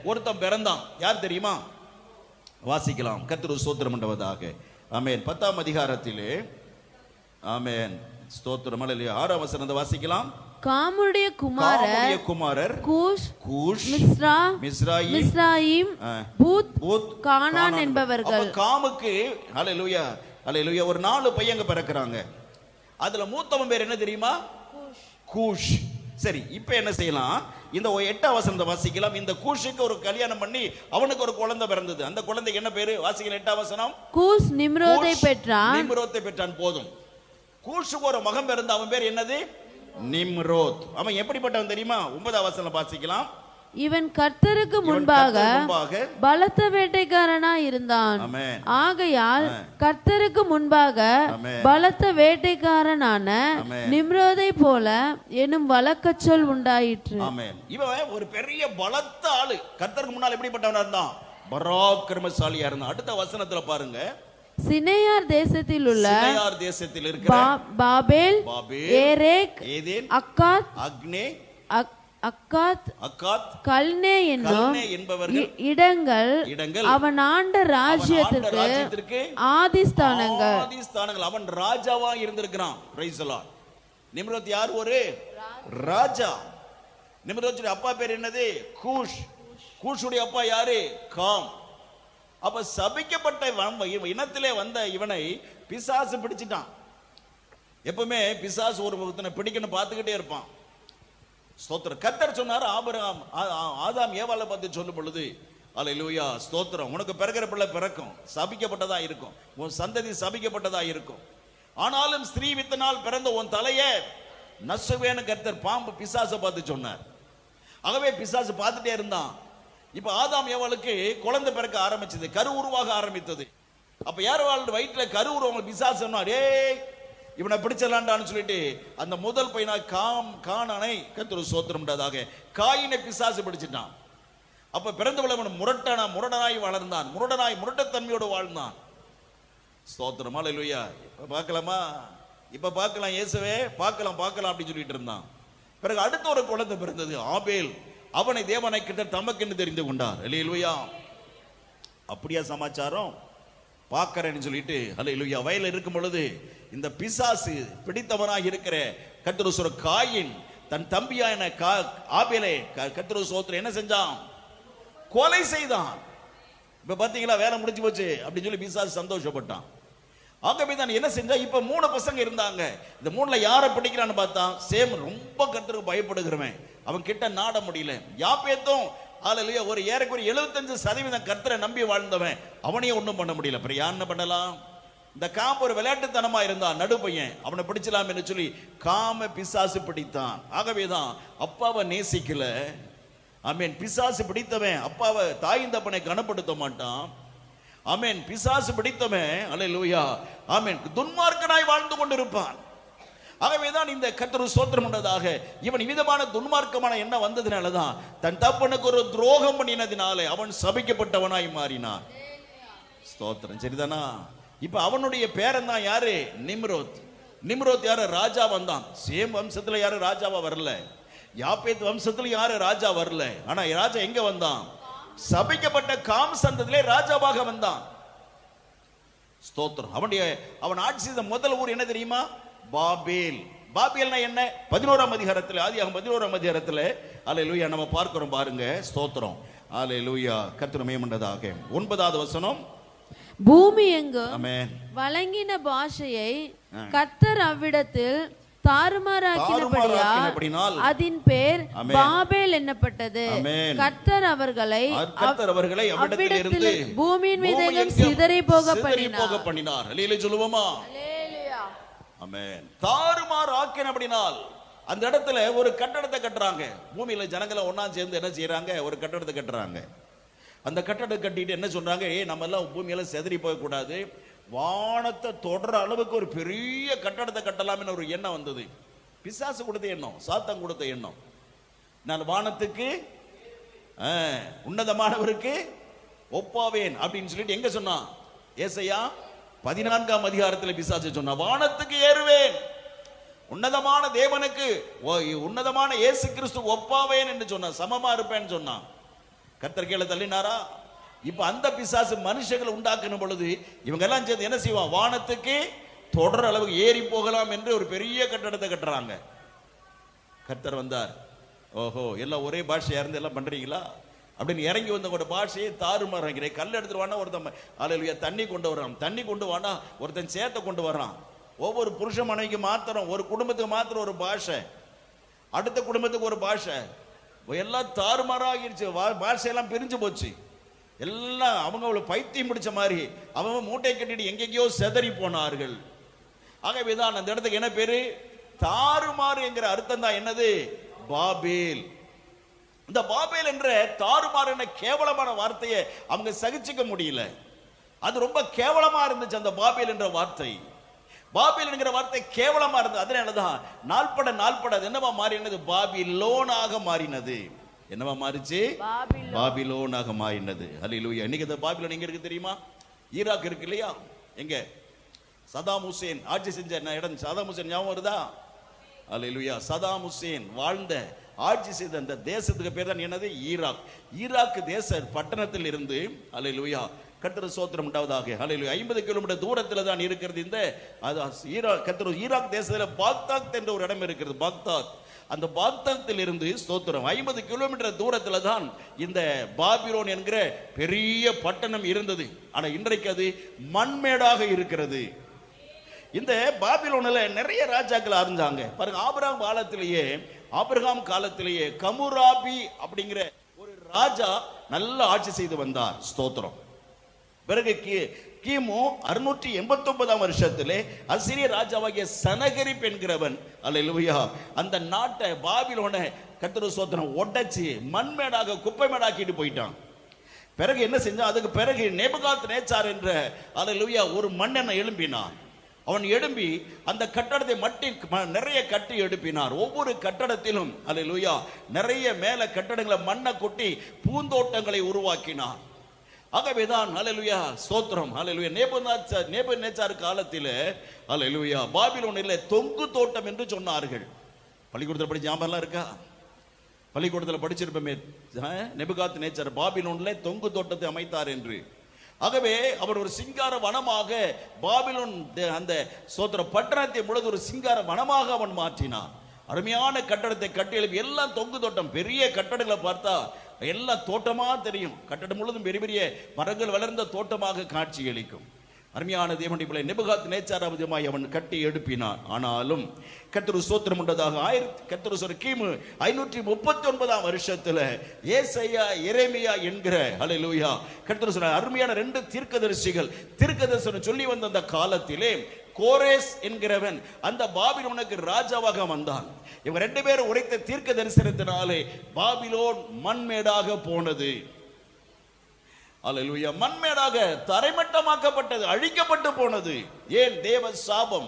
ஒருத்தன் பிறந்தான். யார் தெரியுமா? வாசிக்கலாம். கர்த்தருக்கு ஸ்தோத்திரம் உண்டாவதாக. ஆமென். 10ஆம் அதிகாரத்திலே ஆமென் ஸ்தோத்திரம். அல்லேலூயா. 6ஆம் வசனத்தை வாசிக்கலாம். காமுடைய குமாரர் கூஷ், மிஸ்ராயிம், பூத், கானான் என்பவர்கள். காமுக்கு அல்லேலூயா அல்லேலூயா ஒரு 4 பையங்க பிறக்கிறாங்க. அதுல மூத்தவன் பேர் என்ன தெரியுமா? கூஷ். சரி, இப்ப என்ன செய்யலாம்? இந்த 8ஆம் வசனத்தை வாசிக்கலாம். இந்த கூஷுக்கு ஒரு கல்யாணம் பண்ணி அவனுக்கு ஒரு குழந்தை பிறந்தது. அந்த குழந்தைக்கு என்ன பேரு? வாசிக்கலாம் 8ஆம் வசனம். கூஷ் நிம்ரோதை பெற்றான். போதும். கூஷுக்கு ஒரு மகன் பிறந்த, அவன் பேர் என்னது? நிம்ரோத். அவன் எப்படிப்பட்டவன் தெரியுமா? 9ஆம் வசனம் வாசிக்கலாம். இவன் கர்த்தருக்கு முன்பாக பலத்த வேட்டைக்காரனா இருந்தான். ஆகையால் கர்த்தருக்கு முன்பாக பலத்த வேட்டைக்காரனான நிம்ரோதை போல எனும் வழக்கச் சொல் உண்டாயிற்று. இவன் ஒரு பெரிய பலத்த ஆளு. கர்த்தருக்கு முன்னால் எப்படிப்பட்டவனா இருந்தான்? பராக்கிரமசாலியா இருந்தான். அடுத்த வசனத்துல பாருங்க. சினேயார் தேசத்தில் இருக்கிற பாபேல், ஏரேக், அக்காத், அக்னே, அக்காத், கல்னே என்பவர்கள் இடங்கள் அவன் ஆண்ட ராஜ்யத்திற்கு ஆதிஸ்தானங்கள். அவன் ராஜாவா இருந்திருக்கிறான். Praise the lord. நிம்ரோத் யார்? ஒரு ராஜா. நிம்ரோத்துடைய அப்பா பேர் என்னது? கூஷ். கூஷுடைய அப்பா யாரு? காம். அப்ப சபிக்கப்பட்ட இனத்திலே வந்த இவனை பிசாசு பிடிச்சிட்டான். எப்பவுமே பிசாசு ஒருத்தனை பிடிக்கணும் பார்த்துக்கிட்டே இருப்பான். ஸ்தோத்திரம். கர்த்தர் சொன்னார் ஆபிரகாம் ஆதாம் ஏவாளை பார்த்து சொல்லும் பொழுது, அல்லேலூயா ஸ்தோத்திரம், உனக்கு பிறக்கிற பிள்ளை பிறக்கும், சபிக்கப்பட்டதா இருக்கும், உன் சந்ததி சபிக்கப்பட்டதா இருக்கும். ஆனாலும் ஸ்திரீ வித்தனால் பிறந்த உன் தலையை நசுவேன்னு கர்த்தர் பாம்பு பிசாசை பார்த்து சொன்னார். ஆகவே பிசாசு பார்த்துட்டே இருந்தான். இப்ப ஆதாம் ஏவாளுக்கு குழந்தை பிறக்க ஆரம்பிச்சது, கரு உருவாக ஆரம்பித்தது. அப்ப யார் வயிற்றுல கரு உருவாங்க பிசாசு சொன்னார், ஏய் இவனை பிடிச்சலாண்டான்னு சொல்லிட்டு அந்த முதல் பையனா கானானை கர்த்தர் ஸ்தோத்திரம் உண்டாதாக காயினை பிசாசு பிடிச்சிட்டான். அப்ப பிறந்தவளவன் முரடனாய் வளர்ந்தான், முரட்டத்தன்மையோடு வாழ்ந்தான். ஸ்தோத்திரம், அல்லேலூயா. இப்ப பார்க்கலாமா? இப்ப பார்க்கலாம், இயேசுவே பார்க்கலாம் அப்படின்னு சொல்லிட்டு இருந்தான். பிறகு அடுத்த ஒரு குழந்தை பிறந்தது, ஆபேல். அவனை தேவனை கிட்ட தமக்கென்று தெரிந்து கொண்டார். அல்லேலூயா. அப்படியா சமாச்சாரம்? பார்க்கறேன்னு சொல்லிட்டு அல்லேலூயா வயலில் இருக்கும் பொழுது இந்த பிசாசு பிடித்தவனாக இருக்கிற கர்த்தர் சொல்ற காயின் தன் தம்பியான ஆபேலை கர்த்தர் சோத்திரம் என்ன செஞ்சான்? கொலை செய்தான். இப்ப பாத்தீங்களா, வேலை முடிஞ்சு போச்சு அப்படின்னு சொல்லி பிசாசு சந்தோஷப்பட்டான். ஆகவே தான் என்ன செஞ்சா, இப்ப 3 பசங்க இருந்தாங்க. இந்த 3ல யாரை பிடிக்கிறான்னு பார்த்தா, சேம் ரொம்ப கர்த்தருக்கு பயப்படுகிறவன், அவன் கிட்ட நாட முடியல. யாப்பேத்தும் அல்லேலூயா ஒரு ஏறக்குறைய 75% கர்த்தரை நம்பி வாழ்ந்தவன், அவனையும் ஒண்ணும் பண்ண முடியல. அப்புறம் யார் என்ன பண்ணலாம்? இந்த காம் ஒரு விளையாட்டுத்தனமா இருந்தான், நடு பையன், அவனை பிடிச்சலாம் என்று சொல்லி காம பிசாசு பிடித்தான். ஆகவேதான் அப்பாவை நேசிக்கல. ஆமென். பிசாசு பிடித்தவன் அப்பாவை தாயின் தப்பனை கனப்படுத்த மாட்டான். ஆமென். பிசாசு பிடித்தவன் அல்லேலூயா ஆமென் துன்மார்க்கனாய் வாழ்ந்து கொண்டிருப்பான். ஆகவேதான் இந்த கர்த்தர் ஸ்தோத்திரம் பண்ணதாக இவன் விதமான துன்மார்க்கமான எண்ணம் வந்ததினாலதான் தன் தப்பனுக்கு ஒரு துரோகம் பண்ணினதினாலே அவன் சபிக்கப்பட்டவனாய் மாறினான். ஸ்தோத்திரம், சரிதானா? இப்ப அவனுடைய பேரன் தான் யாரு? நிம்ரோத் யாரு? ராஜா வந்தான். சேம் வம்சத்துல யாரு ராஜாவா வரல, யாப்பேத் வம்சத்துல யாரு ராஜா வரல. ஆனா ராஜா எங்க வந்தான்? சபிக்கப்பட்ட காம் சந்ததியிலே ராஜாவாக வந்தான். ஸ்தோத்திரம். அவன் ஆட்சி செய்த முதல் ஊர் என்ன தெரியுமா? பாபேல். பாபேல்னா என்ன? 11ஆம் அதிகாரத்தில், ஆதியாகமம் 11ஆம் அதிகாரத்தில் அல்லேலூயா நம்ம பார்க்கிறோம் பாருங்க. ஸ்தோத்திரம், அல்லேலூயா. கர்த்தர் மேம்பட்டதாக 9வது வசனம். பூமி எங்கும் வழங்கின பாஷையை கர்த்தர் அவ்விடத்தில் தாறுமாறாக்கினபடியால் அதின் பேர் பாபேல் என்னப்பட்டது. கர்த்தர் அவர்களை அவ்விடத்தில் பூமியின் மீதெங்கும் சிதறி போக பண்ணினார். அல்லேலூயா சொல்லுவோமா? ஆமென். தாறுமாறு ஆக்கினபடினால் அந்த இடத்துல ஒரு கட்டடத்தை கட்டுறாங்க. பூமியில ஜனங்களை ஒண்ணா சேர்ந்து என்ன செய்யறாங்க? ஒரு கட்டடத்தை கட்டுறாங்க. அந்த கட்டடத்தை கட்டிட்டு என்ன சொல்றாங்க? நம்ம எல்லாம் பூமியில செதறி போக கூடாது, வானத்தை தொடர அளவுக்கு ஒரு பெரிய கட்டடத்தை கட்டலாம்னு ஒரு எண்ணம் வந்தது. பிசாசு கொடுத்த எண்ணம், சாத்தான் கொடுத்த எண்ணம். நான் வானத்துக்கு உன்னதமானவருக்கு ஒப்பாவேன் அப்படின்னு சொல்லிட்டு எங்க சொன்னான்? ஏசாயா 14ஆம் அதிகாரத்தில் பிசாசு சொன்னா, வானத்துக்கு ஏறுவேன், உன்னதமான தேவனுக்கு, உன்னதமான இயேசு கிறிஸ்து ஒப்பாவேன் என்று சொன்னான், சமமா இருப்பேன்னு சொன்னான். கர்த்தர் கீழே தள்ளினாரா? இப்ப அந்த பிசாசு மனுஷங்களை உண்டாக்கணும் பொழுது இவங்க எல்லாம் சேர்ந்து என்ன செய்வான்? வானத்துக்கு தொடர் அளவுக்கு ஏறி போகலாம் என்று ஒரு பெரிய கட்டடத்தை கட்டுறாங்க. கர்த்தர் வந்தார். ஓஹோ, எல்லாம் ஒரே பாஷையா இருந்து எல்லாம் பண்றீங்களா அப்படின்னு இறங்கி வந்த ஒரு பாஷையை தாறுமாறுகிறேன். கல் எடுத்துட்டு வானா ஒருத்தன் அல்லேலூயா தண்ணி கொண்டு வரான், தண்ணி கொண்டு வானா ஒருத்தன் சேத்தை கொண்டு வர்றான். ஒவ்வொரு புருஷ மனைவிக்கு மாத்திரம், ஒரு குடும்பத்துக்கு மாத்திரம் ஒரு பாஷை, அடுத்த குடும்பத்துக்கு ஒரு பாஷை, எல்லாம் தாறுமாறாகிருச்சு. பாஷையெல்லாம் பிரிஞ்சு போச்சு. எல்லாம் அவங்க பைத்தியம் பிடிச்ச மாதிரி அவங்க மூட்டை கட்டிட்டு எங்கெங்கயோ செதறி போனார்கள். ஆகவேதான் அந்த இடத்துக்கு என்ன பேரு? தாறுமாறு என்கிற அர்த்தம் தான் என்னது? பாபேல். இந்த பாபேல் என்ற தாறுமாறு என்ற கேவலமான வார்த்தையை அவங்க சகிச்சுக்க முடியல. அது ரொம்ப கேவலமா இருந்துச்சு அந்த பாபேல் என்ற வார்த்தை. பாபேல் என்கிற வார்த்தை கேவலமா இருந்தது. அதனாலதான் நாள்பட என்னவா மாறினது? பாபிலோனாக மாறினது. என்னவா மாறிச்சு? பாபிலோனாக மாறினது. அல்லேலூயா. இன்னைக்கு இந்த பாபிலோன் எங்க இருக்கு தெரியுமா? ஈராக் இருக்கு இல்லையா? எங்க? சதாம் ஹுசேன் ஆட்சி செஞ்ச இடம். சதாம் ஹுசேன் ஞாபகம் வருதா? அல்லேலூயா. சதாம் ஹுசேன் வாழ்ந்த ஆட்சி செய்த அந்த தேசத்துக்கு பேர் தான் என்னது? ஈராக். ஈராக் தேச பட்டணத்தில் இருந்து அல்லேலூயா கர்த்தர் ஸ்தோத்திரம் உண்டாவதாக. அல்லேலூயா 50 கிலோமீட்டர் தூரத்தில் தான் இருக்கிறது இந்த ஈராக் தேசத்தில் பாக்தாத் என்ற ஒரு இடம் இருக்கிறது. பாக்தாத். அந்த பாக்தாத்தில் இருந்து ஸ்தோத்திரம் 50 கிலோமீட்டர் தூரத்தில் தான் இந்த பாபிலோன் என்கிற பெரிய பட்டணம் இருந்தது. ஆனா இன்றைக்கு அது மண்மேடாக இருக்கிறது. இந்த பாபிலோனில் நிறைய ராஜாக்கள் அறிஞ்சாங்க பாருங்க. ஆபிரகாம் காலத்திலேயே கமுராபி அப்படிங்கிற ஒரு ராஜா நல்ல ஆட்சி செய்து வந்தார். ஸ்தோத்திரம். பிறகு கிமு 689ஆம் வருஷத்திலே அசிரிய ராஜாவாகிய சனகரிப் என்கிறவன் அல்லேலூயா அந்த நாட்டை பாபிலோனை கர்த்தர் ஸ்தோத்திரம் உடைச்சு மண்மேடாக குப்பை மேடாக்கிட்டு போயிட்டான். பிறகு என்ன செஞ்சான்? அதுக்கு பிறகு நேபுகாத்நேச்சார் என்ற அல்லேலூயா ஒரு மன்னனை எழும்பினான். அவன் எழும்பி அந்த கட்டடத்தை நிறைய கட்டி எழுப்பினார். ஒவ்வொரு கட்டடத்திலும் அல்லேலூயா நிறைய மேல கட்டடங்களை மண்ணை கொட்டி பூந்தோட்டங்களை உருவாக்கினார். ஆகவேதான் அல்லேலூயா ஸ்தோத்திரம் அல்லேலூயா நேபுகாத்நேச்சார் காலத்திலே அல்லேலூயா பாபிலோனிலே தொங்கு தோட்டம் என்று சொன்னார்கள். பள்ளிக்கூடத்தில் படிச்ச ஞாபகம் இருக்கா? பள்ளிக்கூடத்தில் படிச்சிருப்போமே, நேபுகாத்நேச்சார் பாபிலோனிலே தொங்கு தோட்டத்தை அமைத்தார் என்று. ஆகவே அவர் ஒரு சிங்கார வனமாக பாபிலோன் அந்த சோத்திர பட்டணத்தை முழுது ஒரு சிங்கார வனமாக அவன் மாற்றினான். அருமையான கட்டடத்தை கட்டி எழுப்பி எல்லாம் தொங்கு தோட்டம். பெரிய கட்டடங்களை பார்த்தா எல்லாம் தோட்டமா தெரியும். கட்டடம் முழுதும் பெரிய பெரிய மரங்கள் வளர்ந்த தோட்டமாக காட்சி அளிக்கும். அருமையான தேவனுடைய பிள்ளை, நேபுகாத்நேச்சார் அவன் கட்டி எழுப்பினான். ஆனாலும் கர்த்தருக்கு ஸ்தோத்திரம் உண்டதாக கிமு 539 வருஷத்துல ஏசாயா எரேமியா என்கிற அல்லேலூயா கர்த்தர் சொன்ன அருமையான 2 தீர்க்கதரிசிகள் சொல்லி வந்த அந்த காலத்திலே கோரேஸ் என்கிறவன் அந்த பாபிலோனுக்கு ராஜாவாக வந்தான். இவங்க 2 பேரும் உரைத்த தீர்க்க தரிசனத்தினாலே பாபிலோன் மண்மேடாக போனது. அல்லேலூயா, மண்மேடாக தரைமட்டமாக்கப்பட்டது, அழிக்கப்பட்டு போனது. ஏன்? தேவ சாபம்,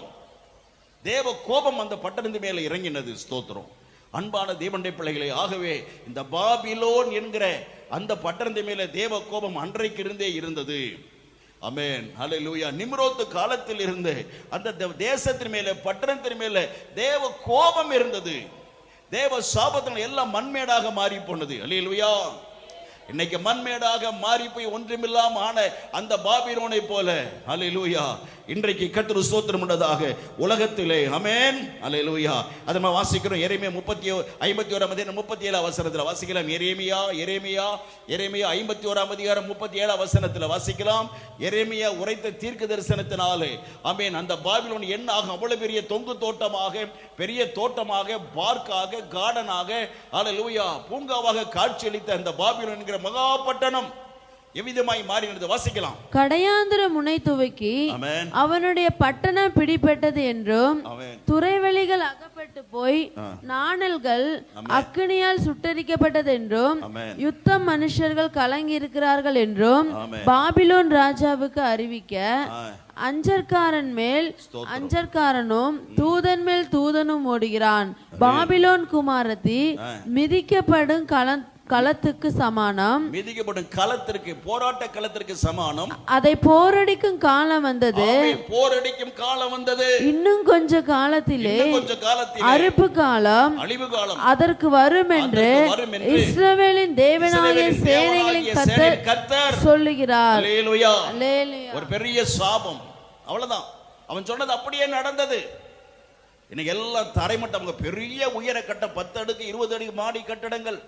தேவ கோபம் அந்த பட்டணத்தின் மேல இறங்கினது. ஸ்தோத்திரம் அன்பான தேவனுடைய பிள்ளைகளே. ஆகவே இந்த பாபிலோன் என்கிற அந்த பட்டணத்தின் மேல தேவ கோபம் அன்றைக்கு இருந்தே இருந்தது. ஆமென், அல்லேலூயா. நிம்ரோத் காலத்தில் இருந்து அந்த தேசத்தின் மேல பட்டணத்தின் மேல தேவ கோபம் இருந்தது. தேவ சாபத்தினால் எல்லாம் மண்மேடாக மாறி போனது. அல்லேலூயா. இன்னைக்கு மண்மேடாக மாறி போய் ஒன்றுமில்லாம ஆன அந்த பாபிலோனை போல அல்லேலூயா இன்றைக்கு கர்த்தருக்கு ஸ்தோத்திரம் உண்டதாக உலகத்திலே. ஆமென், அல்லேலூயா. அதை நம்ம வாசிக்கிறோம். எரேமியா 51 வசனத்தில் வாசிக்கலாம். எரேமியா 51 37 வாசிக்கலாம். எரேமியா உரைத்த தீர்க்க தரிசனத்தினாலே ஆமென் அந்த பாபிலோன் என்ன ஆகும்? அவ்வளவு பெரிய தொங்கு தோட்டமாக, பெரிய தோட்டமாக, பார்க்காக, கார்டனாக, அல்லேலூயா பூங்காவாக காட்சியளித்த அந்த பாபிலோன் என்கிற மகா பட்டணம் எவ்விதமாய் மாறினது வாசிக்கலாம். கடையாந்திர முனை துவக்கி அவனுடைய பட்டணம் பிடிபட்டது என்றும், துறைவெளிகள் அகப்பட்டு போய் நாணல்கள் அக்கினியால் சுட்டரிக்கப்பட்டது என்றும், யுத்தம் மனுஷர்கள் கலங்கி இருக்கிறார்கள் என்றும் பாபிலோன் ராஜாவுக்கு அறிவிக்க அஞ்சற்காரன் மேல் அஞ்சற்காரனும் தூதன் மேல் தூதனும் ஓடுகிறான். பாபிலோன் குமாரத்தி மிதிக்கப்படும் களத்துக்கு சமானம். மிதிக்கப்படும் களத்திற்கு, போராட்ட களத்திற்கு சமானம். அதை போரடிக்கும் காலம் வந்தது. போரடிக்கும் காலம் வந்தது. இன்னும் கொஞ்ச காலத்திலே அறுப்பு காலம், அழிவு காலம் அதற்கு வரும் என்று இஸ்ரவேலின் தேவனாகிய சேனைகளின் கர்த்தர் சொல்லுகிறார். அல்லேலூயா. ஒரு பெரிய சாபம், அவ்வளவுதான். அவன் சொன்னது அப்படியே நடந்தது. இன்னைக்கு எல்லாம் தரைமட்டம். அவங்க பெரிய உயர கட்ட 10 அடுக்கு 20 அடுக்கு மாடி கட்டடங்கள்,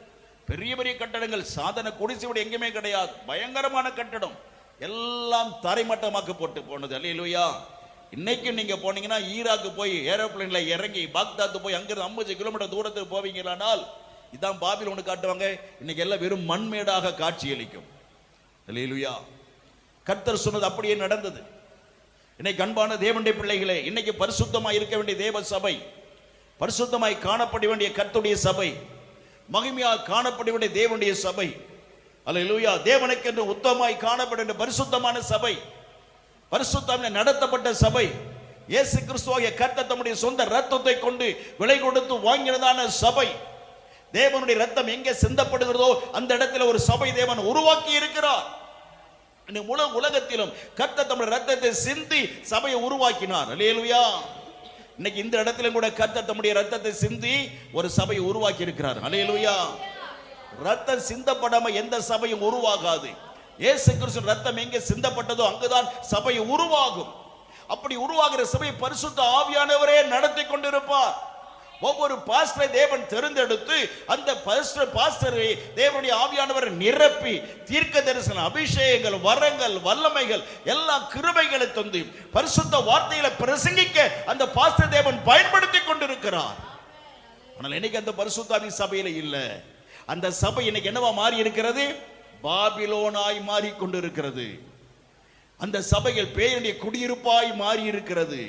பெரிய பெரிய கட்டடங்கள், சாதன குடிசை எங்குமே கிடையாது. பயங்கரமான கட்டடம் எல்லாம் தரைமட்டமாக்கப்பட்டு போனது. அல்லேலூயா. இன்னைக்கு நீங்க போனீங்கன்னா ஈராக்கு போய் ஏரோப்ளேன்ல இறங்கி பாக்தாத் போய் அங்கிருந்து 50 கிலோமீட்டர் தூரத்துக்கு போவீங்களானால் இதான் பாபிலோன் காட்டுவாங்க. இன்னைக்கு எல்லாம் வெறும் மண்மேடாக காட்சியளிக்கும். அல்லேலூயா. கர்த்தர் சொன்னது அப்படியே நடந்தது. இன்னைக்கு அன்பான தேவனுடைய பிள்ளைகளே, இன்னைக்கு பரிசுத்தமாய் இருக்க வேண்டிய தேவ சபை, பரிசுத்தமாய் காணப்பட வேண்டிய கர்த்தருடைய சபை, மகிமையாக காணப்பட வேண்டிய தேவனுடைய சபை, அல்லேலூயா, தேவனுக்கென்று உத்தமமாய் காணப்பட வேண்டிய பரிசுத்தமான சபை, பரிசுத்தமாக நடத்தப்பட்ட சபை, இயேசு கிறிஸ்துவாகிய கர்த்தர் தம்முடைய சொந்த இரத்தத்தை கொண்டு விலை கொடுத்து வாங்கினதான சபை. தேவனுடைய இரத்தம் எங்கே சிந்தப்படுகிறதோ அந்த இடத்துல ஒரு சபை தேவன் உருவாக்கி இருக்கிறார். முழு உலகத்திலும் கர்த்தர் தம்முடைய இரத்தத்தை சிந்தி சபையை உருவாக்கினார். அல்லேலூயா. இன்னைக்கு இந்த இடத்துல கூட கர்த்தர் தம்முடைய இரத்தத்தை சிந்தி ஒரு சபையை உருவாக்கி இருக்கிறார். அல்லேலூயா. ரத்தம் சிந்தப்படாம எந்த சபையும் உருவாகாது. இயேசு கிறிஸ்துவின் ரத்தம் எங்கே சிந்தப்பட்டதோ அங்குதான் சபை உருவாகும். அப்படி உருவாகிற சபை பரிசுத்த ஆவியானவரே நடத்தி கொண்டிருப்பார். ஒவ்வொரு பாஸ்டரை தேவன் தேர்ந்தெடுத்து அந்த பாஸ்டரை தேவனுடைய ஆவியானவர் நிரப்பி தீர்க்க தரிசன அபிஷேகங்கள், வரங்கள், வல்லமைகள், எல்லா கிருபைகளை தந்து பரிசுத்த வார்த்தைகளை பிரசங்கிக்க அந்த பாஸ்டர் தேவன் பயன்படுத்தி கொண்டிருக்கிறார். ஆனால் இன்னைக்கு அந்த பரிசுத்த சபையில இல்ல. அந்த சபை இன்னைக்கு என்னவா மாறி இருக்கிறது? பாபிலோனாய் மாறி கொண்டிருக்கிறது. அந்த சபைகள் பேருடைய குடியிருப்பாய் மாறி இருக்கிறது.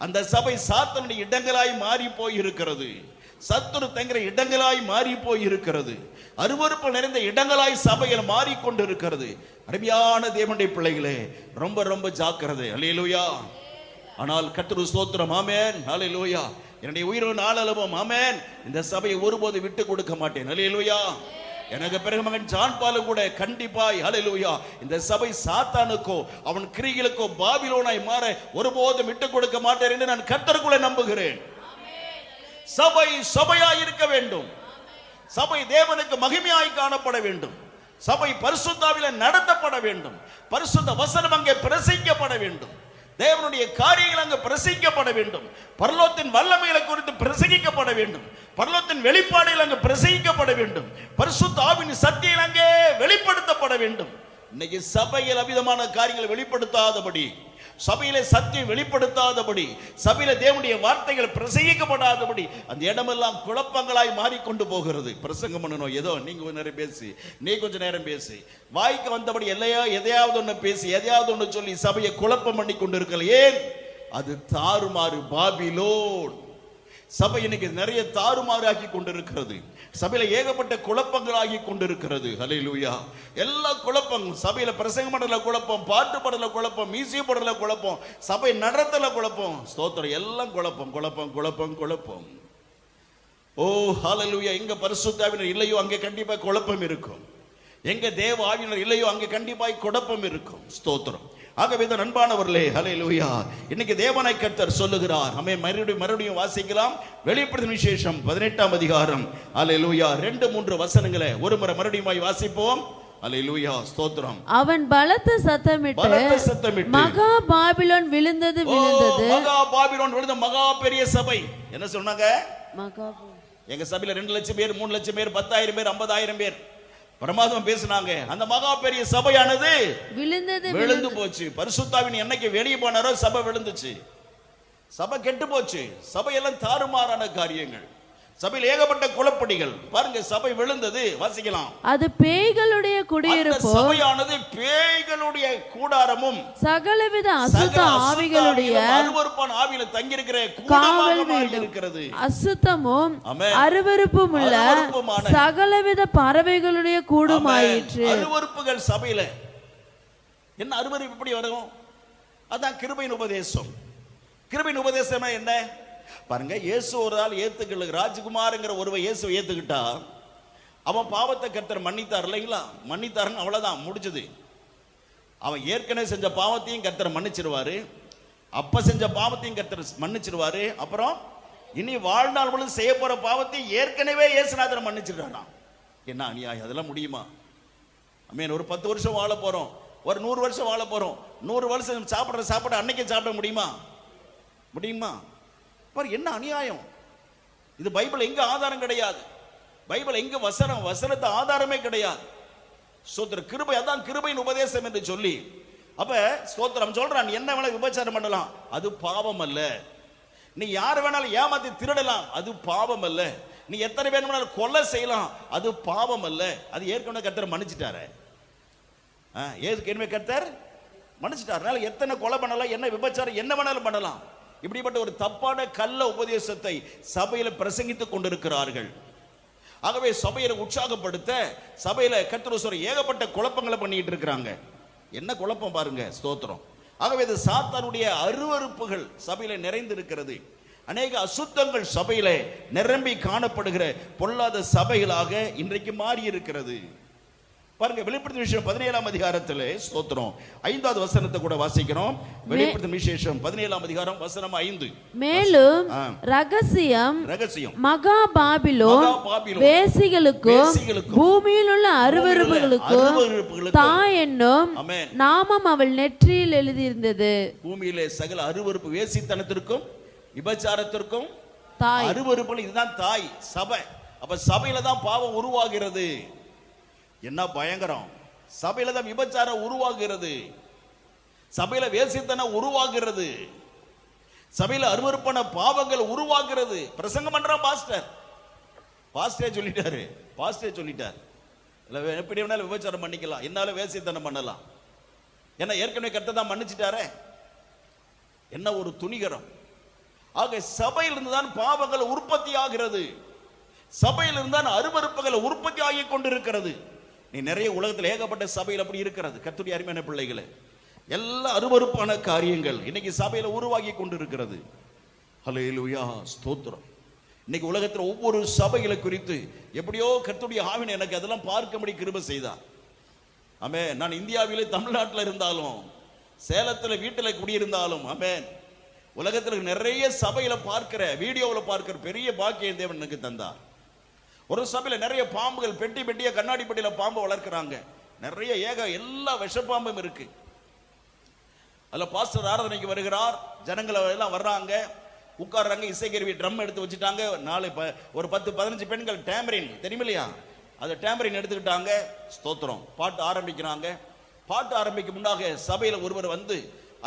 அந்த சபை சாத்தனுடைய இடங்களாய் மாறி போய் இருக்கிறது. சத்துரு தங்கிற இடங்களாய் மாறி போய் இருக்கிறது. அருவருப்பு நிறைந்த இடங்களாய் சபைகள் மாறிக்கொண்டிருக்கிறது. அருமையான தேவனுடைய பிள்ளைகளே, ரொம்ப ரொம்ப ஜாக்கிரதை. அல்லேலூயா. ஆனால் கர்த்தருக்கு ஸ்தோத்திரம். ஆமென், ஹல்லேலூயா. என்னுடைய உயிரோடு நாளளவும் ஆமென், இந்த சபையை ஒருபோது விட்டு கொடுக்க மாட்டேன். ஹல்லேலூயா. எனக்கு பிறகு மகன் ஜான் பாலும் கூட கண்டிப்பாய் ஹல்லேலூயா இந்த சபை சாத்தானுக்கோ அவன் கிரிகளுக்கோ பாபிலோனாய் மாற ஒருபோதும் விட்டு கொடுக்க மாட்டேன் என்று நான் கர்த்தருக்குள்ளே நம்புகிறேன். சபை சபையாய் இருக்க வேண்டும். சபை தேவனுக்கு மகிமையாய் காணப்பட வேண்டும். சபை பரிசுத்தாவிலே நடத்தப்பட வேண்டும். பரிசுத்த வசனம் அங்கே பிரசங்கிக்கப்பட வேண்டும். தேவனுடைய காரியங்கள் அங்கு பிரசங்கிக்கப்பட வேண்டும். பரலோகத்தின் வல்லமைகளை குறித்து பிரசங்கிக்கப்பட வேண்டும். பரலோகத்தின் வெளிப்பாடுகள் அங்கு பிரசங்கிக்கப்பட வேண்டும். பரிசுத்த ஆவியின் சத்தியம் அங்கே வெளிப்படுத்தப்பட வேண்டும். இன்னைக்கு சபையில் அவிதமான காரியங்களை வெளிப்படுத்தாதபடி, சபையிலே சத்தியம் வெளிப்படுத்தாதபடி, சபையில தேவனுடைய வார்த்தைகள் பிரசங்கிக்கப்படாதபடி அந்த இடமெல்லாம் குழப்பங்களாய் மாறிக்கொண்டு போகிறது. பிரசங்கம் பண்ணணும், ஏதோ நீங்க கொஞ்ச நேரம் பேசி, நீ கொஞ்ச நேரம் பேசி, வாய்க்கு வந்தபடி எதையாவது ஒண்ணு பேசி, எதையாவது ஒண்ணு சொல்லி சபையை குழப்பம் பண்ணி கொண்டு இருக்கல. ஏன்? அது தாறுமாறு பாபிலோன். சபை இன்னைக்கு நிறைய தாறுமாறு ஆகி கொண்டிருக்கிறது. சபையில ஏகப்பட்ட குழப்பங்கள் ஆகி கொண்டிருக்கிறது. ஹல்லேலூயா. எல்லா குழப்பம், சபையில பிரசங்கம் பண்ணல குழப்பம், பாட்டு பாடல குழப்பம், மியூசிக் பாடல குழப்பம், சபை நடத்தல குழப்பம், ஸ்தோத்திரம், எல்லாம் குழப்பம் குழப்பம் குழப்பம் குழப்பம். ஓ ஹல்லேலூயா. எங்க பரிசுத்த ஆவியினர் இல்லையோ அங்கே கண்டிப்பா குழப்பம் இருக்கும். எங்க தேவ ஆவியினர் இல்லையோ அங்கே கண்டிப்பாய் குழப்பம் இருக்கும். ஸ்தோத்திரம். ஆகவே தான் அன்பானவர்களே, ஹல்லேலூயா, இன்னைக்கு தேவனை கர்த்தர் சொல்லுகிறார். நம்ம மறுபடியும் வாசிக்கலாம். வெளிப்படுத்தின விசேஷம் 18ஆம் அதிகாரம், ஹல்லேலூயா, 2-3 வசனங்களை ஒரு முறை மறுபடியும் வாசிப்போம். ஹல்லேலூயா, ஸ்தோத்திரம். அவன் பலத்த சத்தமிட்டு மகா பாபிலோன் விழுந்தது. மகா பாபிலோன் விழுந்த மகா பெரிய சபை. என்ன சொன்னாங்க? எங்க சபையில 2 லட்சம் பேர், 3 லட்சம் பேர், 10,000 பேர், 50,000 பேர் பிரமாதம் பேசினாங்க. அந்த மகா பெரிய சபையானது விழுந்து போச்சு. பரிசுத்தாவின் என்னைக்கு வெளியே போனாரோ சபை விழுந்துச்சு. சபை கெட்டு போச்சு. சபையெல்லாம் தாறுமாறான காரியங்கள், சபையில் ஏகப்பட்ட குழப்படிகள். பாருங்க, சபை விழுந்தது. வாசிக்கலாம். அது பேய்களுடைய குடியிருப்பும், சபையானது பேய்களுடைய கூடாரமும், சகலவித அசுத்த ஆவிகளுடைய அருவருப்பான ஆவியில தங்கி இருக்கிற கூடாரமாக இருக்கிறது. அசுத்தமும் அருவருப்பும் உள்ள சகலவித பறவைகளுடைய கூடுமாயிற்று. அருவருப்புகள் சபையில. என்ன அருவருப்பு எப்படி வரும்? அதான் கிருபையின் உபதேசம். கிருபையின் உபதேசம் என்ன? பாருங்க, இயேசு ஒரு ஆள் ஏத்துக்கல, ராஜ்குமார்ங்கிற ஒருவன் இயேசு ஏத்துக்கிட்டா அவன் பாவத்தை கர்த்தர் மன்னித்தார் இல்லைங்களா? மன்னித்தாருன்னு அவ்வளவுதான், முடிச்சது. அவன் ஏற்கனவே செஞ்ச பாவத்தையும் கர்த்தர் மன்னிச்சிருவாரு, அப்ப செஞ்ச பாவத்தையும் கர்த்தர் மன்னிச்சிருவாரு. அப்புறம் இனி வாழ்நாள் முழுவதும் செய்ய போற பாவத்தையும் ஏற்கனவே இயேசுநாதர் மன்னிச்சிருக்காராம். என்ன அநியாயம்! அதெல்லாம் முடியுமா? அமேன். ஒரு 10 வருஷம் வாழ போறோம், ஒரு 100 வருஷம் வாழ போறோம். 100 வருஷம் சாப்பிடுற சாப்பாடு அன்னைக்கே சாப்பிட முடியுமா? முடியுமா? என்ன அநியாயம் இது! பைபிள் எங்க ஆதாரம் கிடையாது. பைபிள் எங்க வசனத்தை ஆதாரமே கிடையாது. ஸ்தோத்திரம். கிருபை, அதான் கிருபையின் உபதேசம் என்று சொல்லி, அப்ப ஸ்தோத்திரம் சொல்றான், என்ன வேணா விபச்சாரம் பண்ணலாம், அது பாவம் அல்ல. நீ யார் வேணாலும் ஏமாத்தி திருடலாம், அது பாவம் அல்ல. நீ எத்தனை பேர் வேணாலும் கொலை செய்யலாம், அது பாவம் அல்ல. அது ஏற்கனவே கர்த்தர் மன்னிச்சிட்டாரு. ஏற்கனவே கர்த்தர் மன்னிச்சிட்டாரு. எத்தனை கொலை பண்ணலாம், என்ன விபச்சாரம் என்ன வேணாலும் பண்ணலாம். இப்படிப்பட்ட ஒரு தப்பான கள்ள உபதேசத்தை சபையில பிரசங்கித்துக் கொண்டிருக்கிறார்கள். ஆகவே சபையை உற்சாகப்படுத்த சபையில கர்த்தர் ஏகப்பட்ட குழப்பங்களை பண்ணிட்டு இருக்கிறாங்க. என்ன குழப்பம் பாருங்க, ஸ்தோத்திரம். ஆகவே இது சாத்தானுடைய அருவருப்புகள் சபையில நிறைந்திருக்கிறது. அநேக அசுத்தங்கள் சபையில நிரம்பி காணப்படுகிற பொல்லாத சபைகளாக இன்றைக்கு மாறி இருக்கிறது. பாருங்க, வெளிப்படுத்தின விசேஷம் 17ஆம் அதிகாரத்திலே ஸ்தோத்திரம் 5வது வசனத்தை கூட வாசிக்கிறோம். வெளிப்படுத்தின விசேஷம் 17ஆம் அதிகாரம் வசனம் 5. மேலும் ரகசியம் மகா பாபிலோன் வேசிகளுக்கும் பூமியில் உள்ள அருவருப்புகளுக்கும் தாய் என்னும் நாமம் அவள் நெற்றியில் எழுதியிருந்தது. பூமியிலே சகல அருவருப்பு, வேசித்தனத்திற்கும் விபச்சாரத்திற்கும் தாய், அருவருப்புகள், இதுதான் தாய் சபை. அப்ப சபையில தான் பாவம் உருவாகிறது. என்ன பயங்கரம்! சபையில தான் விபச்சாரம் உருவாகிறது, சபையில வேசித்தனம் உருவாகிறது, சபையில அருவருப்பான பாவங்கள் உருவாகிறது. பிரசங்கம் பண்ற பாஸ்டரே சொல்லிட்டாரு, எப்படி வேணாலும் விபச்சாரம் பண்ணிக்கலாம், என்னால வேசித்தனம் பண்ணலாம். ஏன்னா ஏற்கனவே கர்த்தர் தான் மன்னிச்சிட்டாரே. என்ன ஒரு துணிகரம்! ஆக சபையிலிருந்து தான் பாவங்கள் உற்பத்தி ஆகிறது, சபையிலிருந்து தான் அருவருப்புகள் உற்பத்தி ஆகி கொண்டிருக்கிறது. நீ நிறைய உலகத்தில் ஏகப்பட்ட சபையில் அப்படி இருக்கிறது. கர்த்தருடைய அருமையான பிள்ளைகளே, எல்லா அருவருப்பான காரியங்கள் இன்னைக்கு சபையில உருவாகி கொண்டிருக்கிறது. ஹல்லேலூயா, ஸ்தோத்திரம். இன்னைக்கு உலகத்தில் ஒவ்வொரு சபைகளை குறித்து எப்படியோ கர்த்தருடைய ஆவியானவர் எனக்கு அதெல்லாம் பார்க்கும்படி கிருபை செய்தார். ஆமென். நான் இந்தியாவிலே தமிழ்நாட்டில் இருந்தாலும் சேலத்தில் வீட்டில் குடியிருந்தாலும் ஆமென், உலகத்தில் நிறைய சபையில பார்க்கிற வீடியோவில் பார்க்கிற பெரிய பாக்கியம் தேவன் எனக்கு தந்தார். ஒரு சபையில நிறைய பாம்புகள் பெட்டி பெட்டியா கண்ணாடி பெட்டியில பாம்பு வளர்க்கிறாங்க. நிறைய எல்லா விஷப்பாம்பும் இருக்கு. அதுல பாஸ்டர் ஆராதனைக்கு வருகிறார், ஜனங்களை எல்லாம் வர்றாங்க, உட்கார்றாங்க, இசைக்கருவி ட்ரம் எடுத்து வச்சுட்டாங்க. நாளை ஒரு 10-15 பெண்கள் டேம்பரின் தெரியும் இல்லையா, அதை டேம்பரின் எடுத்துக்கிட்டாங்க. ஸ்தோத்திரம். பாட்டு ஆரம்பிக்கிறாங்க. பாட்டு ஆரம்பிக்கும் முன்னாக சபையில ஒருவர் வந்து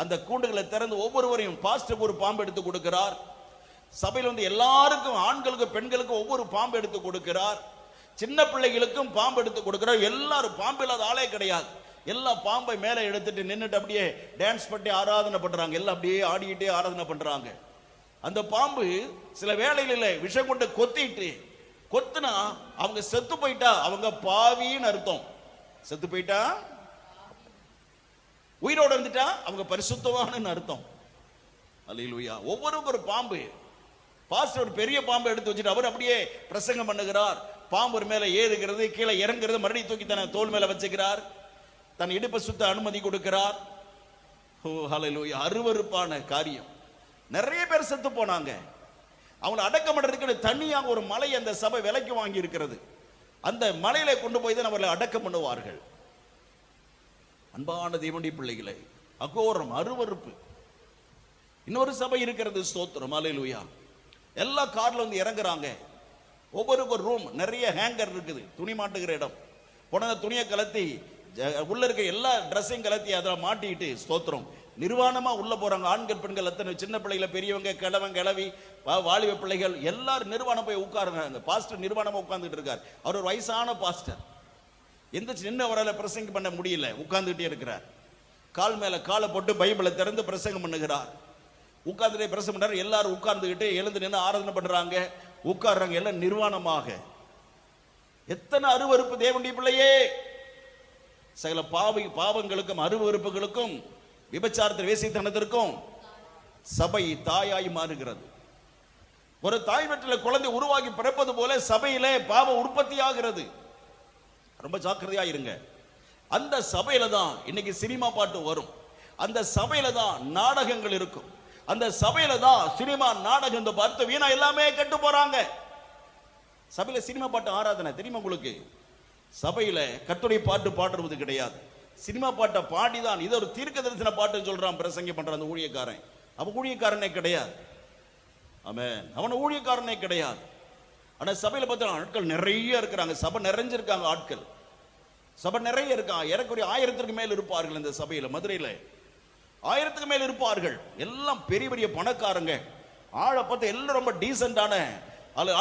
அந்த கூண்டுகளை திறந்து ஒவ்வொருவரையும் பாஸ்டருக்கு ஒரு பாம்பு எடுத்து கொடுக்கிறார். சபையில் வந்து எல்லாருக்கும் ஆண்களுக்கும் பெண்களுக்கும் ஒவ்வொரு பாம்பு எடுத்து கொடுக்கிறார். சின்ன பிள்ளைகளுக்கும் பாம்பு எடுத்து கொடுக்கிறார். எல்லாரும் பாம்பு இல்லாத ஆளே கிடையாது. எல்லா பாம்பை மேலே எடுத்துட்டு நின்றுட்டு அப்படியே டான்ஸ் பண்ணி ஆராதனை பண்றாங்க. எல்லாம் அப்படியே ஆடிக்கிட்டே ஆராதனை பண்றாங்க. அந்த பாம்பு சில வேளைகளில் விஷம் கொண்டு கொத்துனா அவங்க செத்து போயிட்டா அவங்க பாவின்னு அர்த்தம். செத்து போயிட்டா, உயிரோட வந்துட்டா அவங்க பரிசுத்தவான்னு அர்த்தம். அல்லேலூயா. ஒவ்வொருவரும் ஒரு பாம்பு. பாஸ்டர் ஒரு பெரிய பாம்பை எடுத்து வச்சுட்டு அவர் அப்படியே பிரசங்கம் பண்ணுகிறார். பாம்பு மேல ஏறுகிறது, கீழே இறங்குறது, மறுபடியும் தூக்கி தன் தோல் மேல வச்சுக்கிறார். தன் இடுப்பை சுத்த அனுமதி கொடுக்கிறார். ஓ ஹல்லேலூயா. அருவருப்பான காரியம். நிறைய பேர் செத்து போனாங்க. அவங்களை அடக்கம் பண்றதுக்கு தனியாக ஒரு மலை அந்த சபை விலைக்கு வாங்கி இருக்கிறது. அந்த மலையில கொண்டு போய் தான் அவர்களை அடக்கம் பண்ணுவார்கள். அன்பான தேவனுடைய பிள்ளைகளை, அகோரம், அருவருப்பு. இன்னொரு சபை இருக்கிறது. ஸ்தோத்திரம். அல்லேலூயா. எல்லா கார்ல வந்து இறங்குறாங்க. ஒவ்வொரு ரூம் நிறைய ஹேங்கர் இருக்குது, துணி மாட்டுகிற இடம். போன துணியை கலத்தி உள்ள இருக்க எல்லா ட்ரெஸ்ஸையும் கலத்தி அதில் மாட்டிட்டு ஸ்தோத்திரம் நிர்வாணமா உள்ள போறாங்க. ஆண்கள் பெண்கள் அத்தனை, சின்ன பிள்ளைகளை, பெரியவங்க, கிழவி, வாலிப பிள்ளைகள் எல்லாரும் நிர்வாணம் போய் உட்காருங்க. பாஸ்டர் நிர்வாணமா உட்கார்ந்துட்டு இருக்கார். அவர் ஒரு வயசான பாஸ்டர். எந்த சின்ன வரல பிரசங்கம் பண்ண முடியல, உட்கார்ந்துட்டே இருக்கிறார். கால் மேல காலை போட்டு பைபிளை திறந்து பிரசங்கம் பண்ணுகிறார். உட்கார்ந்துட்டே பிரசங்கம் பண்றாரு. எல்லாரும் உட்கார்ந்துகிட்டு எழுந்து நின்று ஆராதனை பண்றாங்க, உட்கார்றாங்க, எல்லாம் நிர்வாணமாக. எத்தனை அருவருப்பு தேவனுடைய பிள்ளையே. சகல பாவங்களுக்கும் அருவருப்புகளுக்கும் விபச்சாரத்தில் வேசித்தனத்திற்கும் சபை தாயாய் மாறுகிறது. ஒரு தாய் வீட்டில் குழந்தை உருவாகி பிறப்பது போல சபையிலே பாவ உற்பத்தி ஆகிறது. ரொம்ப ஜாக்கிரதையா இருங்க. அந்த சபையில தான் இன்னைக்கு சினிமா பாட்டு வரும். அந்த சபையில தான் நாடகங்கள் இருக்கும். அந்த சபையில தான் சினிமா நாடகம் பார்த்து வீணா எல்லாமே கெட்டு போறாங்க. சபையில சினிமா பாட்டு ஆராதனை தெரியுமா உங்களுக்கு? சபையில கர்த்தருடைய பாட்டு பாடுறது கிடையாது. சினிமா பாட்டை பாடிதான் இது ஒரு தீர்க்க தரிசன பாட்டுன்னு சொல்றான் பிரசங்க பண்ற அந்த ஊழியக்காரன். அவன் ஊழியக்காரனே கிடையாது. ஆமென். அவன் ஊழியக்காரனே கிடையாது. ஆனா சபையில பார்த்தா ஆட்கள் நிறைய இருக்கிறாங்க. சபை நிறைஞ்சிருக்காங்க. ஆட்கள் சபை நிறைய இருக்காங்க. ஏறக்குறைய 1000க்கு மேல் இருப்பார்கள் இந்த சபையில. மதுரையில 1000க்கு மேல் இருப்பார்கள். எல்லாம் பெரிய பெரிய பணக்காரங்க. ஆளை பார்த்து எல்லாம் ரொம்ப டீசென்டான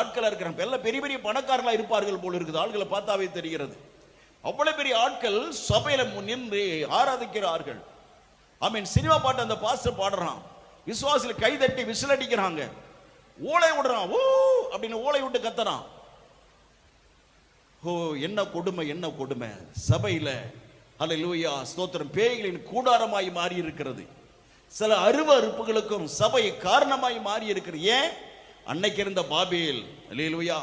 ஆட்களா இருக்கிறாங்க. எல்லாம் பெரிய பெரிய பணக்காரங்களா இருப்பார்கள் போல இருக்குது. ஆட்களை பார்த்தாவே தெரிகிறது. அவ்வளவு பெரிய ஆட்கள் சபையில நின்று ஆராதிக்கிறார்கள். ஆமென். சினிமா பாட்டு அந்த பாஸ்டர் பாடுறான். விசுவாசிகள் கை தட்டி விசில் அடிக்கிறாங்க. ஓலை விடுறான். ஓ அப்படின்னு ஓலை விட்டு கத்துறான். ஓ என்ன கொடுமை, என்ன கொடுமை. சபையில அல்லேலூயா ஸ்தோத்திரம் பேய்களின் கூடாரமாய் மாறி இருக்கிறது. சில அருவருப்புகளுக்கும் சபை காரணமாய் மாறி இருக்கிறது. ஏன்? அன்னைக்கு இருந்த பாபேல். அல்லேலூயா.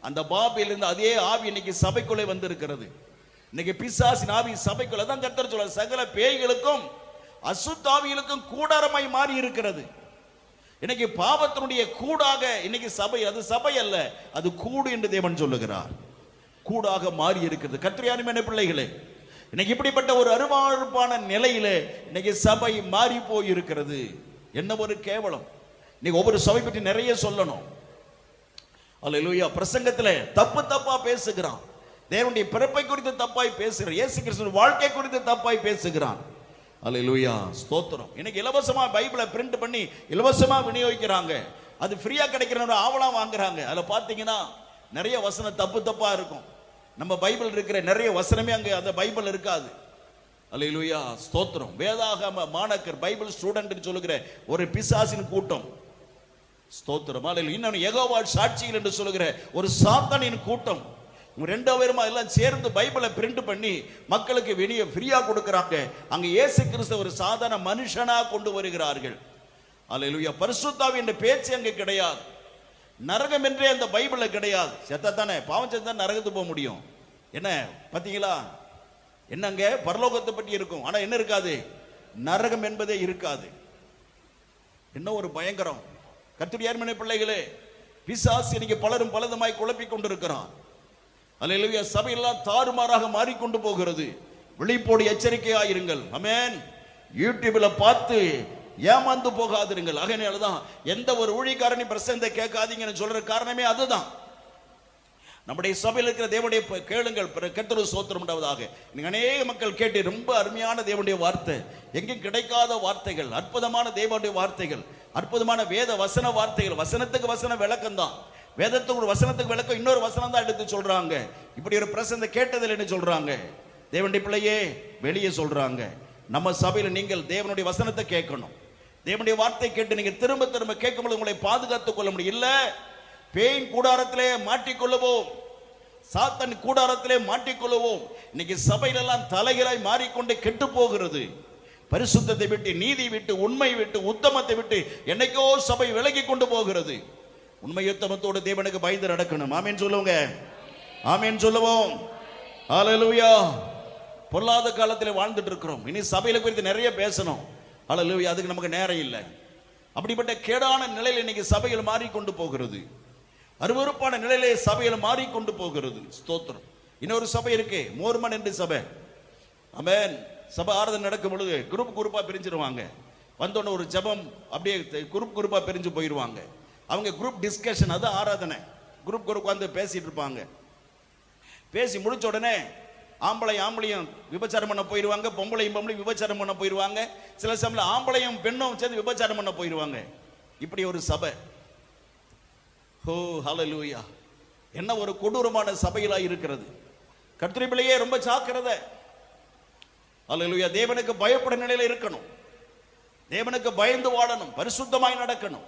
அந்த பாபேல் இருந்த அதே ஆவி இன்னைக்கு சபைக்குள்ளே வந்து இருக்கிறது. இன்னைக்கு பிசாசின் ஆவி சபைக்குள்ள தான் கர்த்தர் சொல்றார், சகல பேய்களுக்கும் அசுத்தாவிகளுக்கும் கூடாரமாய் மாறி இருக்கிறது. இன்னைக்கு பாவத்தினுடைய கூடாக இன்னைக்கு சபை, அது சபை அல்ல, அது கூடு என்று தேவன் சொல்லுகிறார். கூடாக மாறி இருக்கிறது. கர்த்தருடைய பிள்ளைகளே, இன்னைக்கு இப்படிப்பட்ட ஒரு அருவருப்பான நிலையில இன்னைக்கு சபை மாறி போய் இருக்கிறது. என்ன ஒரு கேவலம். இன்னைக்கு ஒவ்வொரு சபை பற்றி நிறைய சொல்லணும். அல்லேலூயா. பிரசங்கத்துல தப்பு தப்பா பேசுகிறான். தேவனுடைய பிறப்பை குறித்து தப்பாய் பேசுகிறான். இயேசு கிறிஸ்துவின் வாழ்க்கை குறித்து தப்பாய் பேசுகிறான். அல்லேலூயா ஸ்தோத்திரம். இன்னைக்கு இலவசமா பைபிளை பிரிண்ட் பண்ணி இலவசமா விநியோகிக்கிறாங்க. அது ஃப்ரீயா கிடைக்கிறவங்க ஆவலாம் வாங்குறாங்க. அதுல பாத்தீங்கன்னா நிறைய வசனம் தப்பு தப்பா இருக்கும். நம்ம பைபிள் இருக்கிற நிறைய வசனமே அங்க அந்த பைபிள் இருக்காது. அல்லேலூயா ஸ்தோத்திரம். வேதாகம மாணக்கர், பைபிள் ஸ்டூடெண்ட் சொல்லுகிற ஒரு பிசாசின் கூட்டம். ஸ்தோத்திரம். இன்னொன்று யெகோவா சாட்சிகள் என்று சொல்லுகிற ஒரு சாத்தானின் கூட்டம். 2 பேருமா எல்லாம் சேர்ந்து பைபிளை பிரிண்ட் பண்ணி மக்களுக்கு வெளியே ஃப்ரீயா கொடுக்கறாங்க. அங்க இயேசு கிறிஸ்து ஒரு சாதாரண மனுஷனா கொண்டு வருகிறார்கள். அல்லேலூயா. பரிசுத்த ஆவி என்ற பேச்சு அங்க கிடையாது. நரகம் என்றே அந்த பைபிள்ல கிடையாது. செத்தா தானே, பாவம் செஞ்சா நரகத்துக்கு போக முடியும். என்ன பாத்தீங்களா? என்னங்க பரலோகத்தை பற்றி இருக்கும், ஆனா என்ன இருக்காது? நரகம் என்பதே இருக்காது. என்ன ஒரு பயங்கரம்! கர்த்தருடைய அருமையான பிள்ளைகளே, பிசாசு இன்னைக்கு பலரும் பலதுமாய் குழப்பிக் கொண்டிருக்கிறான். அல்லேலூயா. சபையெல்லாம் தாறுமாறாக மாறிக்கொண்டு போகிறது. விழிப்போடு எச்சரிக்கையாயிருங்கள். ஆமென். யூடியூப்ல பார்த்து ஏமாந்து போகாதிருங்கள். அதனாலதான் எந்த ஒரு ஊழியக்காரனை பிரசங்கத்தை கேட்காதீங்கன்னு சொல்ற காரணமே அதுதான். நம்முடைய சபையில் இருக்கிற தேவனுடைய கேளுங்கள், கர்த்தருக்கு ஸ்தோத்திரம் உண்டாவதாக. நீங்க அநேக மக்கள் கேட்டு ரொம்ப அருமையான தேவனுடைய வார்த்தை, எங்கேயும் கிடைக்காத வார்த்தைகள், அற்புதமான தேவனுடைய வார்த்தைகள், அற்புதமான வேத வசன வார்த்தைகள். வசனத்துக்கு வசனம் விளக்கம் தான். வேதத்துக்கு ஒரு வசனத்துக்கு விளக்கம் இன்னொரு வசனம் தான் எடுத்து சொல்றாங்க. இப்படி ஒரு பிரசங்க கேட்டதில் என்ன சொல்றாங்க? தேவனுடைய பிள்ளையே வெளியே சொல்றாங்க. நம்ம சபையில நீங்கள் தேவனுடைய வசனத்தை கேட்கணும். தேவனுடைய வார்த்தை கேட்டு நீங்க திரும்ப திரும்ப கேட்கும்போது உங்களை பாதுகாத்துக் கொள்ள முடியும். இல்ல பேயின் கூடாரத்திலே மாட்டிக்கொள்ளுவோம், சாத்தன் கூடாரத்திலே மாட்டிக்கொள்ளுவோம். இன்னைக்கு சபையிலெல்லாம் தலைகளாய் மாறிக்கொண்டு கெட்டு போகிறது. பரிசுத்தத்தை விட்டு, நீதி விட்டு, உண்மை விட்டு, உத்தமத்தை விட்டு என்னைக்கோ சபை விலகி கொண்டு போகிறது. உண்மை உத்தமத்தோடு தேவனுக்கு பயந்து நடக்கணும். ஆமேன் சொல்லுங்க. ஆமேன் சொல்லுவோம். ஹல்லேலூயா. பொல்லாத காலத்தில் வாழ்ந்துட்டு இருக்கிறோம். இனி சபையில குறித்து நிறைய பேசணும். ஹல்லேலூயா. அதுக்கு நமக்கு நேரம் இல்லை. அப்படிப்பட்ட கேடான நிலையில் இன்னைக்கு சபையில் மாறிக்கொண்டு போகிறது. அருவருப்பான நிலையிலே சபையில் மாறிக்கொண்டு போகிறது. ஸ்தோத்திரம். இன்னொரு சபை இருக்கு, மோர்மன் என்று சபை. ஆமென். சபை ஆராதனை நடக்கும் பொழுது குரூப்பா பிரிஞ்சிருவாங்க. வந்தோன்னு ஒரு ஜபம் அப்படியே குரூப்பா பிரிஞ்சு போயிடுவாங்க. அவங்க குரூப் டிஸ்கஷன், அது ஆராதனை. குரூப் வந்து பேசிட்டு இருப்பாங்க. பேசி முடிச்ச உடனே ஆம்பளையும் விபச்சாரம் பண்ண போயிடுவாங்க, பொம்பளையும் விபச்சாரம் பண்ண போயிடுவாங்க. சில சமயம் ஆம்பளையும் பெண்ணும் சேர்ந்து விபச்சாரம் பண்ண போயிடுவாங்க. இப்படி ஒரு சபை. ஓ ஹல்லேலூயா. என்ன ஒரு கொடூரமான சபையிலா இருக்கிறது. கர்த்தருடைய பிள்ளையே ரொம்ப ஜாக்கிரதை. ஹல்லேலூயா. தேவனுக்கு பயப்பட நிலையில இருக்கணும். தேவனுக்கு பயந்து வாழணும். பரிசுத்தமாய் நடக்கணும்.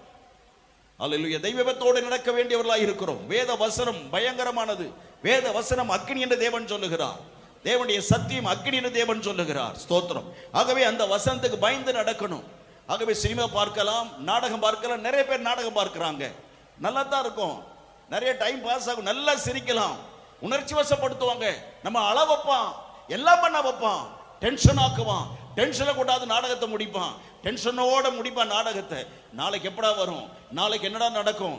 ஹல்லேலூயா. தெய்வத்தோடு நடக்க வேண்டியவர்களாய் இருக்கிறோம். வேத வசனம் பயங்கரமானது. வேத வசனம் அக்கினி என்று தேவன் சொல்லுகிறார். தேவனுடைய சத்தியம் அக்கினி என்று தேவன் சொல்லுகிறார். ஸ்தோத்திரம். ஆகவே அந்த வசனத்துக்கு பயந்து நடக்கணும். ஆகவே சினிமா பார்க்கலாம், நாடகம் பார்க்கலாம். நிறைய பேர் நாடகம் பார்க்கிறாங்க. நல்லா தான் இருக்கும், நிறைய டைம் பாஸ் ஆகும், நல்லா சிரிக்கலாம், உணர்ச்சி வசப்படுத்துவாங்க, நம்ம அள வைப்பான், எல்லாம் பண்ண வைப்பான், டென்ஷன் ஆக்குவான். டென்ஷனை கூடாது நாடகத்தை முடிப்பான், டென்ஷனோட முடிப்பான் நாடகத்தை. நாளைக்கு எப்படா வரும், நாளைக்கு என்னடா நடக்கும்,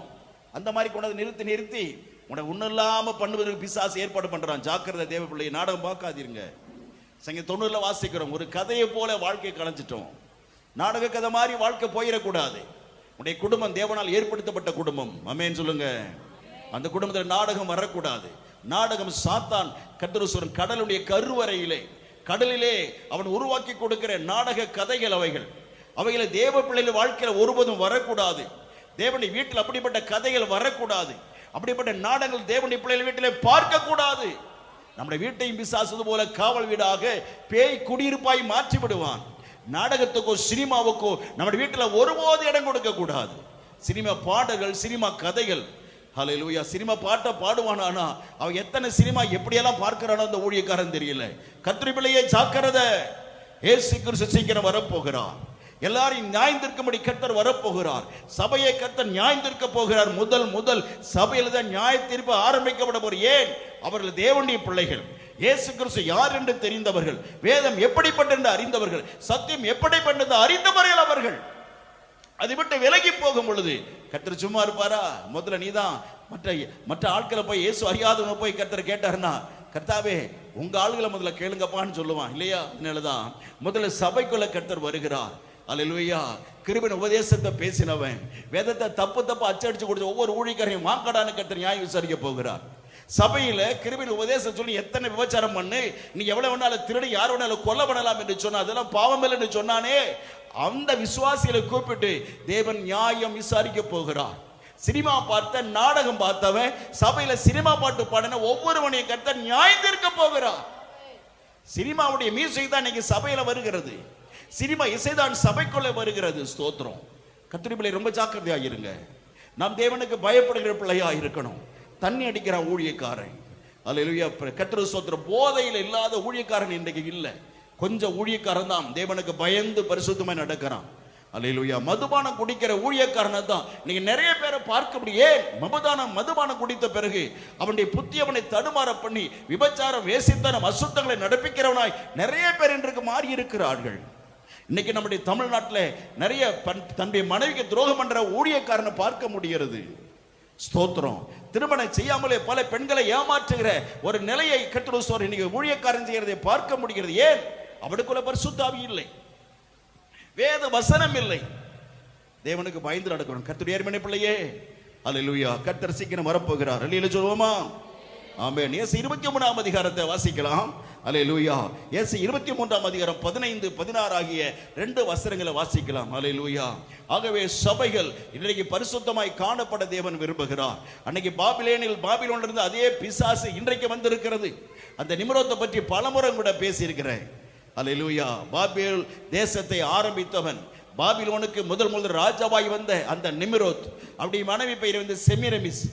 அந்த மாதிரி கொண்டாந்து நிறுத்தி உனக்கு ஒன்றும் இல்லாம பண்ணுவதற்கு பிசாசு ஏற்பாடு பண்றான். ஜாக்கிரதை தேவ பிள்ளை. நாடகம் பார்க்காதீருங்க. சங்கீதம் 90 வாசிக்கிறோம், ஒரு கதையை போல வாழ்க்கையை கலைஞ்சிட்டோம். நாடக கதை மாதிரி வாழ்க்கை போயிடக்கூடாது. உடைய குடும்பம் தேவனால் ஏற்படுத்தப்பட்ட குடும்பம். ஆமென் சொல்லுங்க. அந்த குடும்பத்தில் நாடகம் வரக்கூடாது. நாடகம் சாத்தான் கர்த்தருடைய கடலுடைய கருவறையிலே, கடலிலே அவன் உருவாக்கி கொடுக்கிற நாடக கதைகள் அவைகளை தேவ பிள்ளைகள் வாழ்க்கையில் ஒருபோதும் வரக்கூடாது. தேவனுடைய வீட்டில் அப்படிப்பட்ட கதைகள் வரக்கூடாது. அப்படிப்பட்ட நாடகங்கள் தேவனுடைய பிள்ளைகள் வீட்டிலே பார்க்க கூடாது. நம்முடைய வீட்டையும் பிசாசு போல காவல் வீடாக பேய் குடியிருப்பாய் மாற்றி விடுவான். நாடகத்துக்கோ சினிமாவுக்கோ நம்முடைய வீட்டில் ஒருபோது இடம் கொடுக்க கூடாது. சினிமா பாடல்கள், சினிமா கதைகள். ஹல்லேலூயா. சினிமா பாட்டை பாடுவானா, அவன் எத்தனை சினிமா எப்படியெல்லாம் பார்க்கிறானோ அந்த ஊழியக்காரன் தெரியல. கர்த்தருடைய பிள்ளையே ஜாக்கிரதை. இயேசு கிறிஸ்து சீக்கிரம் வரப்போகிறார். எல்லாரையும் நியாயந்திருக்கும்படி கர்த்தர் வரப்போகிறார். சபையை கர்த்தர் நியாயந்திருக்க போகிறார். முதல் சபையில் தான் நியாய தீர்ப்பு ஆரம்பிக்கப்பட போற. ஏன்? அவர்கள் தேவனுடைய பிள்ளைகள். இயேசு கிறிஸ்து யார் என்று தெரிந்தவர்கள், வேதம் எப்படிப்பட்டது என்று அறிந்தவர்கள், சத்தியம் எப்படிப்பட்டது அறிந்தவர்கள் அவர்கள். அதை விட்டு விலகி போகும் பொழுது கர்த்தர் சும்மா இருப்பாரா? முதல்ல நீதான் மற்ற ஆட்களை போய், இயேசு அறியாதவங்க போய் கர்த்தர் கேட்டாருன்னா, கர்த்தாவே உங்க ஆளுகளை முதல்ல கேளுங்கப்பான்னு சொல்லுவான் இல்லையா? அதனாலதான் முதல்ல சபைக்குள்ள கர்த்தர் வருகிறார். அல்லேலூயா. கிருபையின் உபதேசத்தை பேசினவன், வேதத்தை தப்பு அச்சடிச்சு கொடுத்த ஒவ்வொரு ஊழியக்காரையும் மாங்கடான்னு கர்த்தர் நியாயம் விசாரிக்க போகிறார். சபையில கிருபையின் உபதேசம் சொல்லி எத்தனை விபச்சாரம் பண்ணு, நீ எவ்வளவு வேணாலும் திருடி, யார் வேணாலும் கொலை பண்ணலாம் என்று சொன்னா, அதெல்லாம் பாவம் இல்லை என்று சொன்னானே, அந்த விசுவாசிகளை கூப்பிட்டு தேவன் நியாயம் விசாரிக்க போகிறார். சினிமா பார்த்த, நாடகம் பார்த்தவன், சபையில சினிமா பாட்டு பாடின ஒவ்வொருவனையும் கர்த்தர் நியாயம் தீர்க்க போகிறார். சினிமாவுடைய மியூசிக் தான் இன்னைக்கு சபையில வருகிறது. சினிமா இசைதான் சபைக்குள்ள வருகிறது. ஸ்தோத்திரம். கர்த்தருடைய பிள்ளை ரொம்ப ஜாக்கிரதையா இருங்க. நாம் தேவனுக்கு பயப்படுகிற பிள்ளையா இருக்கணும். தண்ணி அடிக்கிற ஊழியக்காரன், அல்லேலூயா. கர்த்தருக்கு ஸ்தோத்திரம். போதையில் இல்லாத ஊழியக்காரன் இன்றைக்கு இல்ல. கொஞ்சம் ஊழியக்காரன் தான் தேவனுக்கு பயந்து பரிசுத்தமாய் நடக்கிறான். அல்லேலூயா. மதுபானம் குடிக்கிற ஊழியக்காரனை தான் நீங்க நிறைய பேரை பார்க்க முடியும். மதுபானம் குடித்த பிறகு அவனுடைய புத்தி அவனை தடுமாற பண்ணி விபச்சாரம், வேசித்தனம், அசுத்தங்களை நடப்பிக்கிறவனாய் நிறைய பேர் இன்றைக்கு மாறி இருக்கிறார்கள். இன்னைக்கு நம்முடைய தமிழ்நாட்டில் நிறைய தன்னுடைய மனைவிக்கு துரோகம் பண்ற ஊழியக்காரனை பார்க்க முடிகிறது. ஸ்தோத்திரம். திருமணம் செய்யாமலே பல பெண்களை ஏமாற்றுகிற ஒரு நிலையை கர்த்தர் இன்னைக்கு ஊழியக்காரன் செய்யறதை பார்க்க முடிகிறது. ஏன்? அவனுக்குள்ள பரிசுத்த ஆவி இல்லை, வேத வசனம் இல்லை. தேவனுக்கு பயந்து நடக்கணும். கர்த்தருடைய அருமையான பிள்ளையே, அல்லேலூயா. கர்த்தர் சீக்கிரம் வரப்போகிறார். அல்லேலூயா சொல்லுவோமா? ஆமென். இயேசு 23ஆம் அதிகாரத்தை வாசிக்கலாம். அல்லேலூயா. இயேசு 23ஆம் அதிகாரம் 15, 16 ஆகிய 2 வசனங்களை வாசிக்கலாம். அல்லேலூயா. ஆகவே சபைகள் இன்றைக்கு பரிசுத்தமாய் காணப்பட தேவன் விரும்புகிறார். அன்னைக்கு பாபிலோனில் இருந்து அதே பிசாசு இன்றைக்கு வந்திருக்கிறது. அந்த நிம்ரோத்தை பற்றி பலமுறை கூட பேசியிருக்கிறேன். அல்லேலூயா. பாபில் தேசத்தை ஆரம்பித்தவன், பாபிலோனுக்கு முதல் ராஜாவாய் வந்த அந்த நிம்ரோத், அப்படி மனைவி பெயர் வந்து செமிரமிஸ்.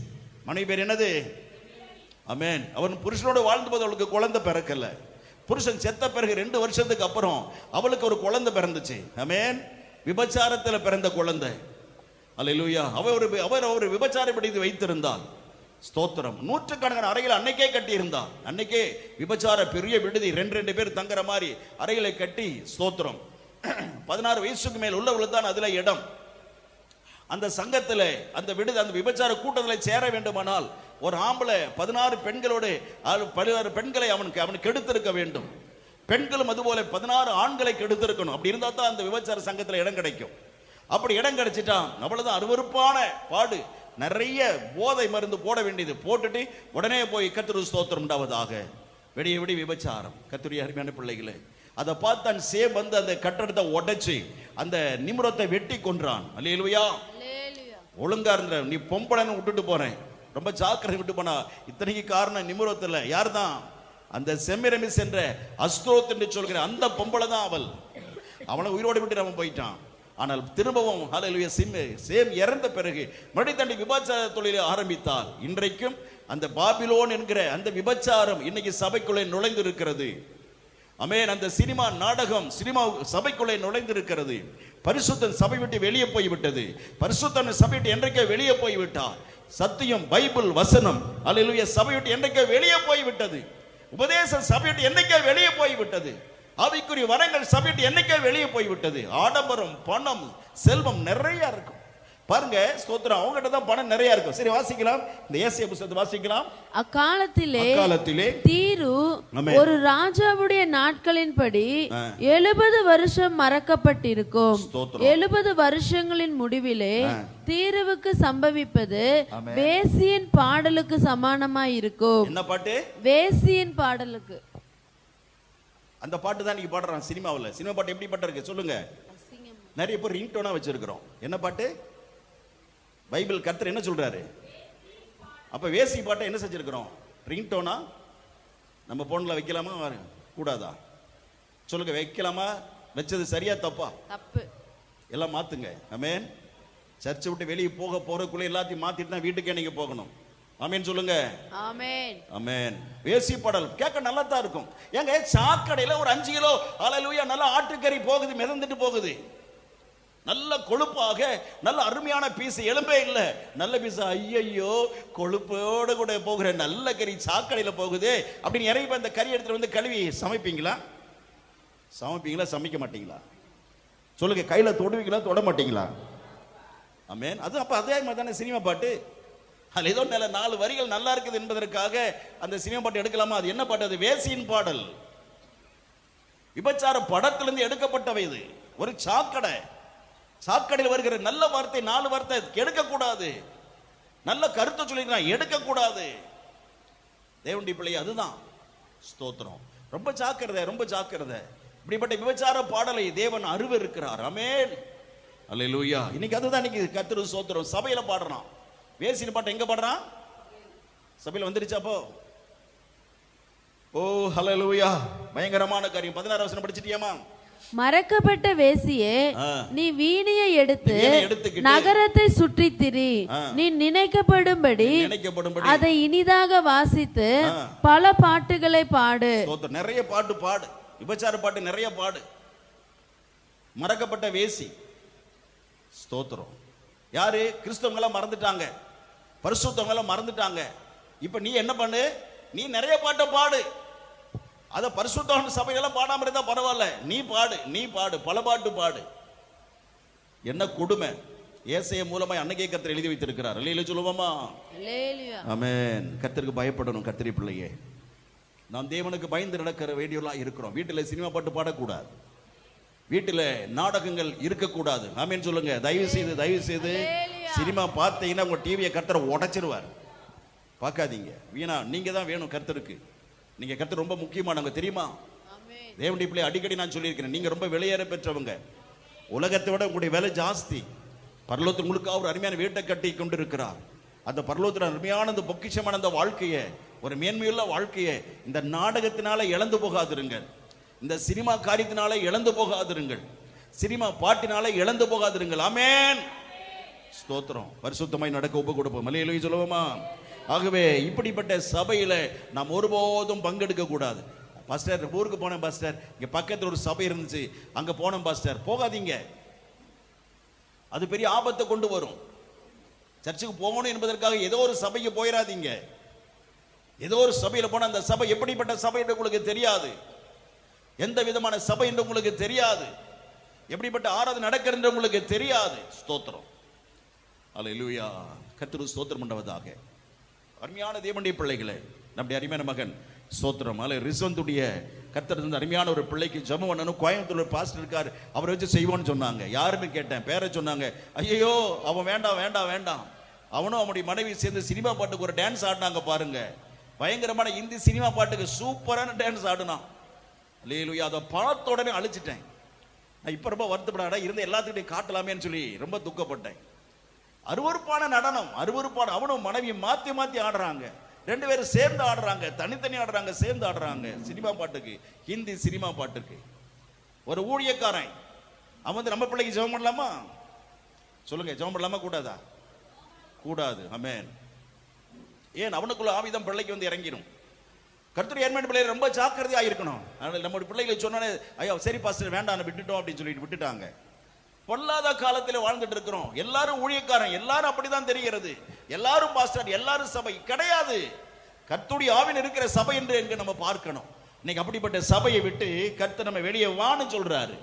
மனைவி பேர் என்னது? ஆமென். அவன் புருஷனோடு வாழ்ந்து போது அவளுக்கு குழந்தை பிறக்கல. புருஷன் செத்த பிறகு 2 வருஷத்துக்கு அப்புறம் அவளுக்கு ஒரு குழந்தை பிறந்துச்சு. ஆமென். விபச்சாரத்தில் பிறந்த குழந்தை. அல்லேலூயா. அவர் ஒரு விபச்சாரம் பிடித்து வைத்திருந்தாள். ஸ்தோத்திரம். 100கணக்கான அறைகளை அன்னைக்கே கட்டி இருந்தார். அன்னைக்கே விபச்சார பெரிய விடுதி 2 பேர் தங்குற மாதிரி அறைகளை கட்டி, ஸ்தோத்திரம், 16 வயசுக்கு மேல் உள்ளவர்களுக்கு தான் அதுல இடம். அந்த சங்கத்துல அந்த விடுதி, அந்த விபச்சார கூட்டத்தில் சேர வேண்டுமானால் ஒரு ஆம்பளை 16 பெண்களோடு 16 பெண்களை அவனுக்கு கெடுத்திருக்க வேண்டும். பெண்களும் அதுபோல 16 ஆண்களை கெடுத்திருக்கணும். அப்படி இருந்தா தான் அந்த விபச்சார சங்கத்தில் இடம் கிடைக்கும். அப்படி இடம் கிடைச்சிட்டான், அவ்வளவுதான். அருவருப்பான பாடு. நிறைய போதை மருந்து போட வேண்டியது. போட்டுட்டு உடனே போய் கர்த்தருக்கு ஸ்தோத்திரம் உண்டாவதாக. விடிய விபச்சாரம். கர்த்தருடைய அருமையான பிள்ளைகளே, அதை பார்த்தான் சேம் வந்து அந்த கட்டடத்தை உடைச்சு அந்த நிம்ரோத்தை வெட்டி கொன்றான். அல்லேலூயா. ஒழுங்கா இருந்த நீ பொம்பளைன்னு விட்டுட்டு போறேன், ரொம்ப ஜாக்கிரதை விட்டு போனா. இத்தனைக்கு காரணம் நிம்ரோத்துல யார் தான்? அந்த செமிரமிஸ் என்ற அஸ்தோத் என்று சொல்கிற அந்த பொம்பளை தான் அவள். அவனை உயிரோடு விட்டு அவன் போயிட்டான். ஆனால் திரும்பவும் ஹல்லேலூயா சேம் இறந்த பிறகு மறுபடியும் விபச்சார தொழிலை ஆரம்பித்தால் இன்றைக்கும் அந்த பாபிலோன் என்கிற அந்த விபச்சாரம் இன்னைக்கு சபைக்குள்ளே நுழைந்து இருக்கிறது. ஆமென். அந்த சினிமா நாடகம் சபைக்குள்ளே நுழைந்து இருக்கிறது. பரிசுத்தன் சபை விட்டு வெளியே போய்விட்டது. பரிசுத்தன் சபை விட்டு என்றைக்கே வெளியே போய்விட்டார். சத்தியம், பைபிள் வசனம், அல்லேலூயா, சபை விட்டு என்றைக்கே வெளியே போய்விட்டது. உபதேசம் சபை விட்டு என்றைக்கே வெளியே போய்விட்டது. ஆவிக்குரிய வரங்கள் சபை விட்டு என்னைக்கே வெளியே போய்விட்டது. ஆடம்பரம், பணம், செல்வம் நிறைய இருக்கும். பாருங்க, ஸ்தோத்திரம், அவங்ககிட்ட தான் பணம் நிறைய இருக்கும். சரி, வாசிக்கலாம். இந்த ஏசாயா புத்தகத்தை வாசிக்கலாம். அக்காலத்திலே தீரு ஒரு ராஜாவுடைய நாட்களின்படி 70 வருஷம் மறக்கப்பட்டிருக்கும். 70 வருஷங்களின் முடிவிலே தீருவுக்கு சம்பவிப்பது வேசியின் பாடலுக்கு சமானமாய் இருக்கும். என்ன பாட்டு? வேசியின் பாடலுக்கு. அந்த பாட்டு தான் நீங்க பாடுறான் சினிமாவில். சினிமா பாட்டு எப்படி பாட்டு இருக்கு சொல்லுங்க? நிறைய பேர் ரிங்டோனா வச்சிருக்கிறோம். என்ன பாட்டு? பைபிள் கர்த்தர் என்ன சொல்றாரு? அப்ப வேசி பாட்டை என்ன செஞ்சிருக்கிறோம்? ரிங்டோனா நம்ம போன்ல வைக்கலாமா கூடாதா? சொல்லுங்க, வைக்கலாமா? வச்சது சரியா தப்பா? தப்பு. எல்லாம் மாத்துங்க. ஆமென். சர்ச்சை விட்டு வெளியே போறதுக்குள்ள எல்லாத்தையும் மாத்திட்டு தான் வீட்டுக்கே நீங்க போகணும். ஆமென் சொல்லுங்க. ஆமென். ஆமென். வேசி பாடல் கேட்க நல்லா தான் இருக்கும். ஏங்க, சாக்கடையில ஒரு 5 கிலோ ஹல்லேலூயா நல்ல ஆட்டுக்கறி போகுது, மிதந்துட்டு போகுது. நல்ல கொழுப்பாக நல்ல அருமையான பீஸ், எலும்பே இல்ல, நல்ல பீஸ். ஐயோ, கொழுப்போடு கூட போகிற நல்ல கறி சாக்கடையில போகுது அப்படின்னு இறங்கி அந்த கறி எடுத்துட்டு வந்து கழுவி சமைப்பீங்களா? சமைக்க மாட்டீங்களா? சொல்லுங்க, கையில தொடுவீங்களா, தொட மாட்டீங்களா? ஆமென். அது அப்ப அதே மாதிரி தானே சினிமா பாட்டு. அதுல ஏதோ 4 வரிகள் நல்லா இருக்குது என்பதற்காக அந்த சினிமா பாட்டு எடுக்கலாமா? அது என்ன பாட்டு? அது வேசியின் பாடல். விபச்சார படத்திலிருந்து எடுக்கப்பட்டவை. இது ஒரு சாக்கடையில் வருகிற நல்ல வார்த்தை, 4 வார்த்தை எடுக்க கூடாது. நல்ல கருத்தை சொல்லிக்கிறான், எடுக்க கூடாது. தேவனுடைய பிள்ளை, அதுதான் ஸ்தோத்திரம். ரொம்ப ஜாக்கிரதை. இப்படிப்பட்ட விபச்சார பாடலை தேவன் அருவருக்கிறார். ஆமென். அல்லேலூயா. இன்னைக்கு அதுதான் இன்னைக்கு கர்த்தருக்கு ஸ்தோத்திரம் சபையில பாடுறான். வேசின் பாட்டு எங்க பாடுறான்? சபையில வந்துருச்சாப்போ? ஓ ஹல்லேலூயா. பயங்கரமான காரியம். 16 வசனம் படிச்சிட்டியாமா? மறக்கப்பட்ட வேசியே, நீ வீணையை எடுத்து நகரத்தை சுற்றி திரி. நீ நினைக்கப்படும்படி அதை இனிதாக வாசித்து பல பாட்டுகளை பாடு. நிறைய பாட்டு பாடு, விபச்சார பாட்டு நிறைய பாடு. மறக்கப்பட்ட வேசி. ஸ்தோத்திரம். யாரு? கிறிஸ்தவங்கள மறந்துட்டாங்க, பரிசுத்தவங்கள மறந்துட்டாங்க. இப்ப நீ என்ன பண்ணு? நீ நிறைய பாட்டை பாடு. அத பரிசுத்தவான் சபையெல்லாம் பாடாம இருந்தா பரவாயில்ல, நீ பாடு, நீ பாடு, பல பாட்டு பாடு. என்ன கொடுமை! ஏசாயா மூலமாய் அன்னைக்கே கர்த்தர் எழுதி வைத்திருக்கிறார். அல்லேலூயா சொல்லுவோமா? அல்லேலூயா. ஆமென். கர்த்தருக்கு பயப்படணும். கர்த்தரி பிள்ளையே, நாம் தேவனுக்கு பயந்து நடக்கிற வேண்டியவளா இருக்கிறோம். வீட்டுல சினிமா பாட்டு பாடக்கூடாது, வீட்டுல நாடகங்கள் இருக்கக்கூடாது. ஆமென் சொல்லுங்க. தயவு செய்து சினிமா பார்த்தீங்கன்னா உங்க டிவியை கர்த்தரை உடைச்சிருவார். பார்க்காதீங்க, வீணா. நீங்க தான் வேணும் கர்த்தருக்கு. நீங்க கர்த்தர் ரொம்ப முக்கியமானவங்க, தெரியுமா? தேவனுடைய பிள்ளை, அடிக்கடி நான் சொல்லியிருக்கிறேன், நீங்க ரொம்ப விலையேற பெற்றவங்க. உலகத்தை விட உங்களுடைய விலை ஜாஸ்தி. பரலோகத்தில் உங்களுக்கு ஒரு அருமையான வீட்டை கட்டி கொண்டு இருக்கிறார். அந்த பரலோகத்தில் அருமையான அந்த பொக்கிஷமான அந்த வாழ்க்கையை, ஒரு மேன்மையுள்ள வாழ்க்கையை இந்த நாடகத்தினால இழந்து போகாதிருங்கள். இந்த சினிமா காரியத்தினால இழந்து போகாதிருங்கள். சினிமா பாட்டினால இழந்து போகாதிருங்கள். ஆமென். ஸ்தோத்திரம். பரிசுத்தமாய் நடக்க ஒப்பு கொடுப்போம். அல்லேலூயா சொல்லுவோமா? ஆகவே இப்படிப்பட்ட சபையில நாம் ஒருபோதும் பங்கெடுக்க கூடாது. பாஸ்டர், ஊருக்கு போனேன் பாஸ்டர், இங்க பக்கத்துல ஒரு சபை இருந்துச்சு, அங்க போனேன் பாஸ்டர். போகாதீங்க, அது பெரிய ஆபத்தை கொண்டு வரும். சர்ச்சுக்கு போகணும் என்பதற்காக ஏதோ ஒரு சபைக்கு போயிடாதீங்க. ஏதோ ஒரு சபையில போன அந்த சபை எப்படிப்பட்ட சபை என்று உங்களுக்கு தெரியாது, எந்த விதமான சபை என்று உங்களுக்கு தெரியாது, எப்படிப்பட்ட ஆராதனை நடக்கிறது உங்களுக்கு தெரியாது. ஸ்தோத்திரம். அல்லேலூயா. கர்த்தருக்கு ஸ்தோத்திரம் உண்டாவதாக. அருமையான தேவனுடைய பிள்ளைகளே, நம்முடைய அருமையான மகன் ஸ்தோத்திரம் ரிஸ்வந்துடைய கர்த்தர் இருந்த அருமையான ஒரு பிள்ளைக்கு ஜெபம் பண்ணணும். கோயம்புத்தூர் பாஸ்டர் இருக்கார், அவரை வச்சு செய்வோன்னு சொன்னாங்க. யாருன்னு கேட்டேன், பேரை சொன்னாங்க. ஐயோ, அவன் வேண்டாம். அவனும் அவனுடைய மனைவி சேர்ந்து சினிமா பாட்டுக்கு ஒரு டான்ஸ் ஆடினாங்க பாருங்க. பயங்கரமான இந்தி சினிமா பாட்டுக்கு சூப்பரான டான்ஸ் ஆடினான். அல்லேலூயா. அதை பார்த்த உடனே அழிச்சிட்டேன். நான் இப்ப ரொம்ப வருத்தப்படாடா இருந்த எல்லாத்துக்கிட்டையும் காட்டலாமேன்னு சொல்லி ரொம்ப துக்கப்பட்டேன். அருவருப்பான நடனம், அருவருப்பான. அவனும் மனைவி மாத்தி ஆடுறாங்க, ரெண்டு பேரும் சேர்ந்து ஆடுறாங்க, தனித்தனி ஆடுறாங்க, சேர்ந்து ஆடுறாங்க. சினிமா பாட்டுக்கு, ஹிந்தி சினிமா பாட்டுக்கு. ஒரு ஊழியக்காரன் அவன் வந்து நம்ம பிள்ளைக்கு ஜெபம் பண்ணலாமா? சொல்லுங்க, ஜெபம் பண்ணலாமா கூடாதா? கூடாது. ஆமென். ஏன்? அவனுக்குள்ள ஆவிதம் பிள்ளைக்கு வந்து இறங்கிடும். கர்த்தருடைய அருமையான பிள்ளைகள் ரொம்ப ஜாக்கிரதையா இருக்கணும். அதனால நம்முடைய பிள்ளைகளை சொன்னானே, ஐயோ சரி பாஸ்டர் வேண்டாம் விட்டுட்டோம் அப்படின்னு சொல்லிட்டு விட்டுட்டாங்க. பொல்லாத காலத்தில் வாழ்ந்துட்டு இருக்கிறோம். எல்லாரும் ஊழியக்காரன், எல்லாரும் அப்படிதான் தெரிகிறது. எல்லாரும் பாஸ்டர், எல்லாரும் சபை கிடையாது. கர்த்தருடைய ஆவியில் இருக்கிற சபை என்று நம்ம பார்க்கணும். இன்னைக்கு அப்படிப்பட்ட சபையை விட்டு கர்த்தர் நம்ம வெளியே வான்னு சொல்றாரு.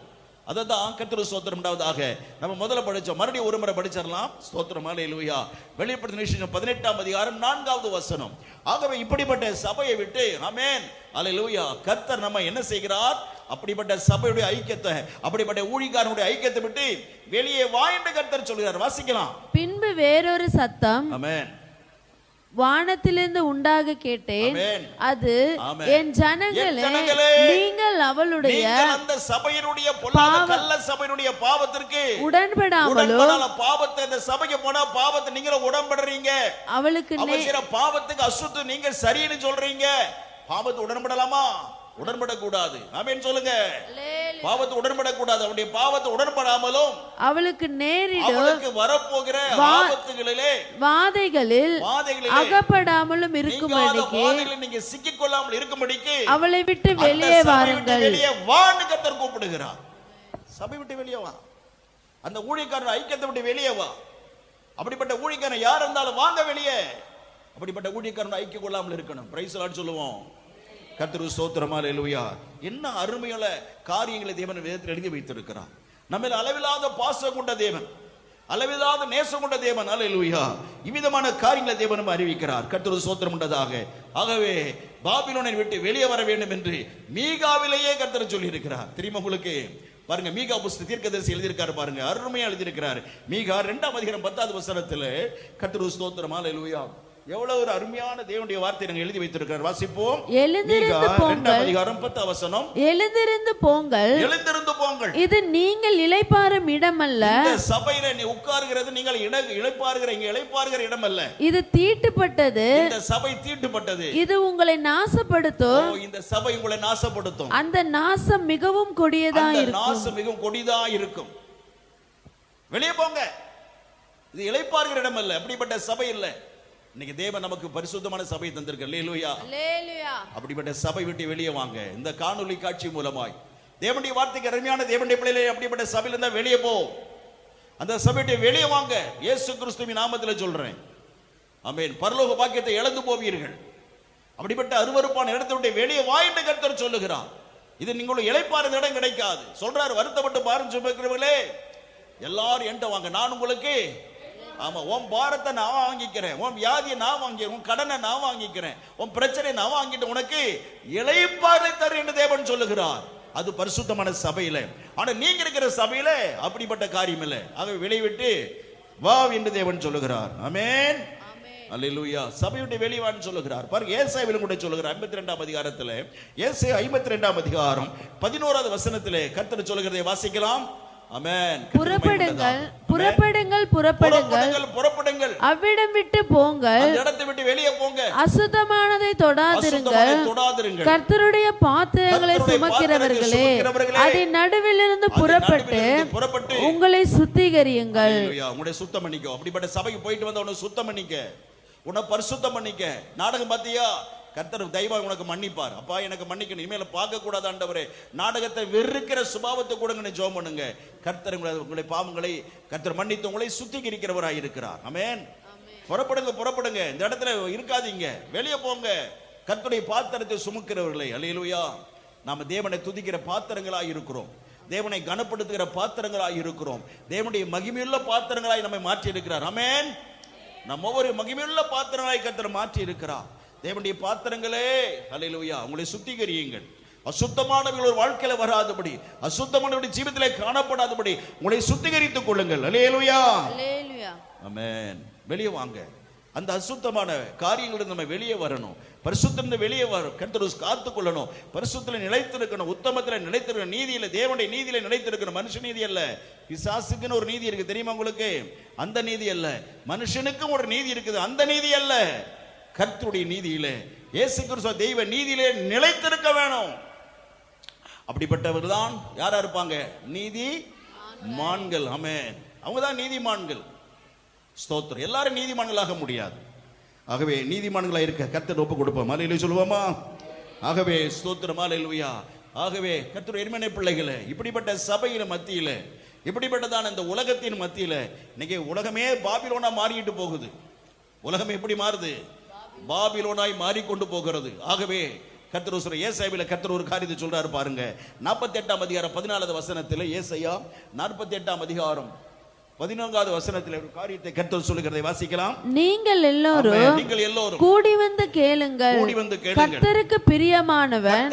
அததான் கர்த்தருக்கு ஸ்தோத்திரம் உண்டாவதாக. நம்ம முதல்ல படிச்சோம், மறுபடியும் ஒரு முறை படிச்சிடலாம். ஸ்தோத்திரம். அல்லேலூயா. வெளிப்படுத்தின விசேஷம் 18ஆம் அதிகாரம் 4வது வசனம். ஆகவே இப்படிப்பட்ட சபையை விட்டு, ஆமென், அல்லேலூயா, கர்த்தர் நம்ம என்ன செய்கிறார்? அப்படிப்பட்ட சபையுடைய ஐக்கியத்தை, அப்படிப்பட்ட ஊழியக்காரனுடைய ஐக்கியத்தை விட்டு வெளியே வா என்று கர்த்தர் சொல்கிறார். வாசிக்கலாம். பின்பு வேறொரு சத்தம், ஆமென், வானத்திலிருந்து உண்டாக கேட்டேன். அது, என் ஜனங்களே, நீங்கள் அவளுடைய அந்த சபையினுடைய பொல்லாத கள்ள சபையினுடைய பாவத்திற்கு உடன்படாமலும், பாவத்தை இந்த சபைக்கு போனா பாவத்தை நீங்க உடன்படுறீங்க. அவளுக்கு பாவத்துக்கு அசுத்தம் நீங்க சரின்னு சொல்றீங்க. பாவத்தை உடன்படலாமா? உடன்படக்கூடாது. ஆமென் சொல்லுங்க. பாவத்தை உடன்படக்கூடாது. அவனுடைய பாவத்தை உடன்படாமலும் அவளுக்கு நேரிடும், அவளுக்கு வரப்போகிற ஆபத்துகளிலே, வாதைகளில் அகப்படாமலும் இருக்கும்படிக்கு, நீங்க சிக்கிக் கொள்ளாமல் இருக்கும்படிக்கு அவளை விட்டு வெளியே வாருங்கள். வெளியே வான்னு கர்த்தர் கூப்பிடுகிறார். சபை விட்டு வெளியே வா. அந்த ஊழியக்காரன் ஐக்கியத்தை விட்டு வெளியே வா. அப்படிப்பட்ட ஊழியக்காரன் யார் இருந்தாலும் வாங்க வெளியே. அப்படிப்பட்ட ஊழியக்காரன் ஐக்கிய கொள்ளாமல் இருக்கணும். பிரைஸ் லார்ட் சொல்லுவோம். கர்த்தருக்கு ஸ்தோத்திரம். அல்லேலூயா. என்ன அருமையான காரியங்களை தேவன் வேதத்தில் எழுதி வைத்திருக்கிறார். நம்ம அளவில்லாத பாசம் கொண்ட தேவன், அளவில்லாத நேசம் கொண்ட தேவன். அல்லேலூயா. இவ்விதமான காரியங்களை தேவன் அறிவிக்கிறார். கர்த்தருக்கு ஸ்தோத்திரம் உண்டதாக. ஆகவே பாபிலோனை விட்டு வெளியே வர வேண்டும் என்று மீகாவிலேயே கர்த்தர் சொல்லி இருக்கிறார். தெரியுமா உங்களுக்கு? பாருங்க, மீகா புஸ்தக தீர்க்கதரிசி எழுதியிருக்காரு பாருங்க, அருமையா எழுதியிருக்கிறார். மீகா 2ஆம் அதிகாரம் 10வது வசனத்தில் கர்த்தருக்கு ஸ்தோத்திரம். அல்லேலூயா. எவ்வளவு ஒரு அருமையான தேவனுடைய வார்த்தை நாங்கள் எழுதி வைத்திருக்கிறார். வாசிப்போம். எழுந்திருந்து போங்கள். அதிகாரம் 10 வசனம். எழுந்திருந்து போங்கள், எழுந்திருந்து போங்கள். இது நீங்கள் இளைப்பாறும் இடம் அல்ல. இந்த சபையில நீ உட்கார்கிறது நீங்கள் இளைப்பாறுகிற இங்க இளைப்பாறுகிற இடம் அல்ல. இது தீட்டுப்பட்டது. இந்த சபை தீட்டுப்பட்டது. இது உங்களை நாசப்படுத்தும். இந்த சபை உங்களை நாசப்படுத்தும். அந்த நாசம் மிகவும் கொடியதா இருக்கும். நாசம் மிகவும் கொடியதா இருக்கும். வெளியே போங்க. இது இளைப்பாறுகிற இடம் அல்ல. அப்படிப்பட்ட சபை இல்ல. இன்னைக்கு தேவன் நமக்கு பரிசுத்தமான சபை தந்திருக்கார். அல்லேலூயா. அல்லேலூயா. அப்படிப்பட்ட சபை விட்டு வெளியே வாங்க. இந்த காணொளி காட்சி மூலமாய் தேவனுடைய வார்த்தைக்கு அருமையான தேவனுடைய பிள்ளைகளே, அப்படிப்பட்ட சபையில இருந்தா வெளியே போ. அந்த சபை விட்டு வெளியே வாங்க. இயேசு கிறிஸ்துவின் நாமத்தில் சொல்றேன். ஆமென். பரலோக பாக்கியத்தை இழந்து போவீர்கள். அப்படிப்பட்ட அருவருப்பான இடத்தை விட்டு வெளியே வா என்று கர்த்தர் சொல்லுகிறார். இது நீங்களும் இளைப்பாறுகிற இடம் கிடைக்காது. சொல்றாரு, வருத்தப்பட்டு பாருன்னு சொல்லுகிறவர்களே எல்லாரும் என்கிட்ட வாங்க, நான் உங்களுக்கு ஆமா உன் பாரத்தை நான் வாங்கிக்கிறேன், உன் வியாதியை நான் வாங்கிக்கிறேன், உன் கடனை நான் வாங்கிக்கிறேன், உன் பிரச்சனை நான் வாங்கிட்டு உனக்கு இளைப்பாறை தரு என்று தேவன் சொல்லுகிறார். அது பரிசுத்தமான சபையில. ஆனா நீங்க இருக்கிற சபையில அப்படிப்பட்ட காரியம் இல்லை. ஆகவே விளைவிட்டு வா என்று தேவன் சொல்லுகிறார். ஆமென். அல்லேலூயா. சபை விட்டு வெளிவான்னு சொல்லுகிறார். பாருங்க, ஏசாயாவிலும் கூட சொல்லுகிறார். 52ஆம் அதிகாரத்தில், ஏசாயா 52ஆம் அதிகாரம் 11வது வசனத்திலே கர்த்தர் சொல்லுகிறதை வாசிக்கலாம். ஆமென். புறப்படுங்கள், புறப்படுங்கள், புறப்படுங்கள், புறப்படுங்கள், அவ்விடம் விட்டு போங்கள், அந்த இடத்தை விட்டு வெளியே போங்க, அசுத்தமானதை தொடாதிருங்கள், கர்த்தருடைய பாத்திரங்களை சுமக்கிறவர்களே அதன் நடுவில் இருந்து புறப்பட்டு உங்களை சுத்திகரியுங்கள். உங்களை சுத்தம் பண்ணிக்கோ. அப்படிப்பட்ட சபைக்கு போயிட்டு வந்த உன்னை சுத்தம் பண்ணிக்க, உன்னை பரிசுத்தம் பண்ணிக்க. நாடகம் பார்த்தியா, கர்த்தர் தெய்வம் உனக்கு மன்னிப்பார். அப்பா எனக்கு மன்னிக்கணும், இனிமேல பார்க்க கூடாது ஆண்டவரே, நாடகத்தை வெறுக்கிற சுபாவத்தை கூட ஜெபம் பண்ணுங்க. கர்த்தர் உங்களை பாவங்களை கர்த்தர் மன்னித்து உங்களை சுத்திகரிக்கிறவராய் இருக்கிறார். ஆமென். புறப்படுங்க, புறப்படுங்க. இந்த இடத்துல இருக்காதீங்க, வெளியே போங்க. கர்த்தருடைய பாத்திரத்தை சுமக்கிறவர்களே. அல்லேலூயா. நாம தேவனை துதிக்கிற பாத்திரங்களாய் இருக்கிறோம், தேவனை கனப்படுத்துகிற பாத்திரங்களாய் இருக்கிறோம், தேவனுடைய மகிமையுள்ள பாத்திரங்களாய் நம்மை மாற்றி இருக்கிறார். ஆமென். நம்ம ஒவ்வொரு மகிமையுள்ள பாத்திரங்களாய் கர்த்தர் மாற்றி இருக்கிறார். தேவனுடைய பாத்திரங்களே, அல்லேலூயா, உங்களை சுத்திகரியுங்கள். அசுத்தமானவர்கள் ஒரு வாழ்க்கையில வராதபடி, அசுத்தமானவருடைய ஜீவிதத்திலே காணப்படாதபடி உங்களை சுத்திகரித்துக் கொள்ளுங்கள். அல்லேலூயா. அல்லேலூயா. ஆமென். வெளியே வாங்க. அந்த அசுத்தமான காரியங்களிலிருந்து நம்ம வெளியே வரணும். பரிசுத்திலிருந்து வெளியே வர கர்த்தரை காத்துக் கொள்ளணும். பரிசுத்தில நிலைத்திருக்கணும், உத்தமத்தில் நிலைத்திருக்கணும், நீதியில தேவனுடைய நீதியில நிலைத்திருக்கணும். மனுஷ நீதி அல்ல, பிசாசுக்குன்னு ஒரு நீதி இருக்கு தெரியுமா உங்களுக்கு? அந்த நீதி அல்ல. மனுஷனுக்கும் ஒரு நீதி இருக்குது, அந்த நீதி அல்ல. கர்த்தருடைய நீதியிலே, இயேசு கிறிஸ்து தெய்வ நீதியிலே நிலைத்திருக்க வேணும். அப்படிப்பட்டவர் தான் யாரா இருப்பாங்க? நீதிமான்கள். ஆமென். அவங்க தான் நீதிமான்கள். ஸ்தோத்திரம். எல்லாரும் நீதிமான்களாக முடியாது. ஆகவே நீதிமான்களா இருக்க கர்த்தர் ஒப்பு கொடுப்போம். அல்லேலூயா சொல்லுவோமா? ஆகவே ஸ்தோத்திரம். அல்லேலூயா. ஆகவே கர்த்தர் எருமையான பிள்ளைகளே, இப்படிப்பட்ட சபையில மத்தியில, இப்படிப்பட்டதான இந்த உலகத்தின் மத்தியில இன்னைக்கு உலகமே பாபிலோனா மாறிட்டு போகுது. உலகம் எப்படி மாறுது? பாபிலோனாய் மாறிக்கொண்டு போகிறது. ஆகவே கர்த்தர் சொல்ற ஏசாயாவில கர்த்தர் ஒரு காரியத்தை சொல்றாரு பாருங்க. 48ஆம் அதிகாரம் 14வது வசனத்தில், ஏசாயா 48ஆம் அதிகாரம் 14வது வசனத்தில் ஒரு காரியத்தை கர்த்தர் சொல்லுகிறதை வாசிக்கலாம். நீங்கள் எல்லோரும் கூடி வந்து கேளுங்கள், கர்த்தருக்கு பிரியமானவன்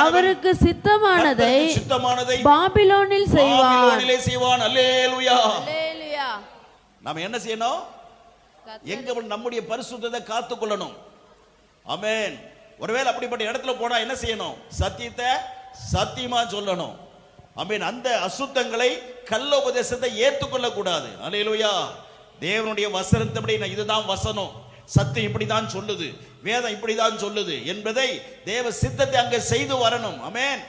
அவருக்கு சித்தமானதை பாபிலோனில் செய்வான். அல்லேலூயா. அல்லேலூயா. நாம என்ன செய்யணும்? எங்க நம்முடைய பரிசுத்தத்தை காத்துக் கொள்ளணும். ஆமென். ஒருவேளை அப்படிப்பட்ட இடத்துல போனா என்ன செய்யணும்? சத்தியத்தை சத்தியமா சொல்லணும். ஆமென். அந்த அசுத்தங்களை கள்ள உபதேசத்தை ஏற்றுக்கொள்ள கூடாது. அல்லேலூயா. தேவனுடைய வசனத்தின்படி இதுதான் வசனம், சத்தியம் இப்படிதான் சொல்லுது, வேதம் இப்படிதான் சொல்லுது என்பதை தேவ சித்தத்தை அங்க செய்து வரணும். ஆமென்.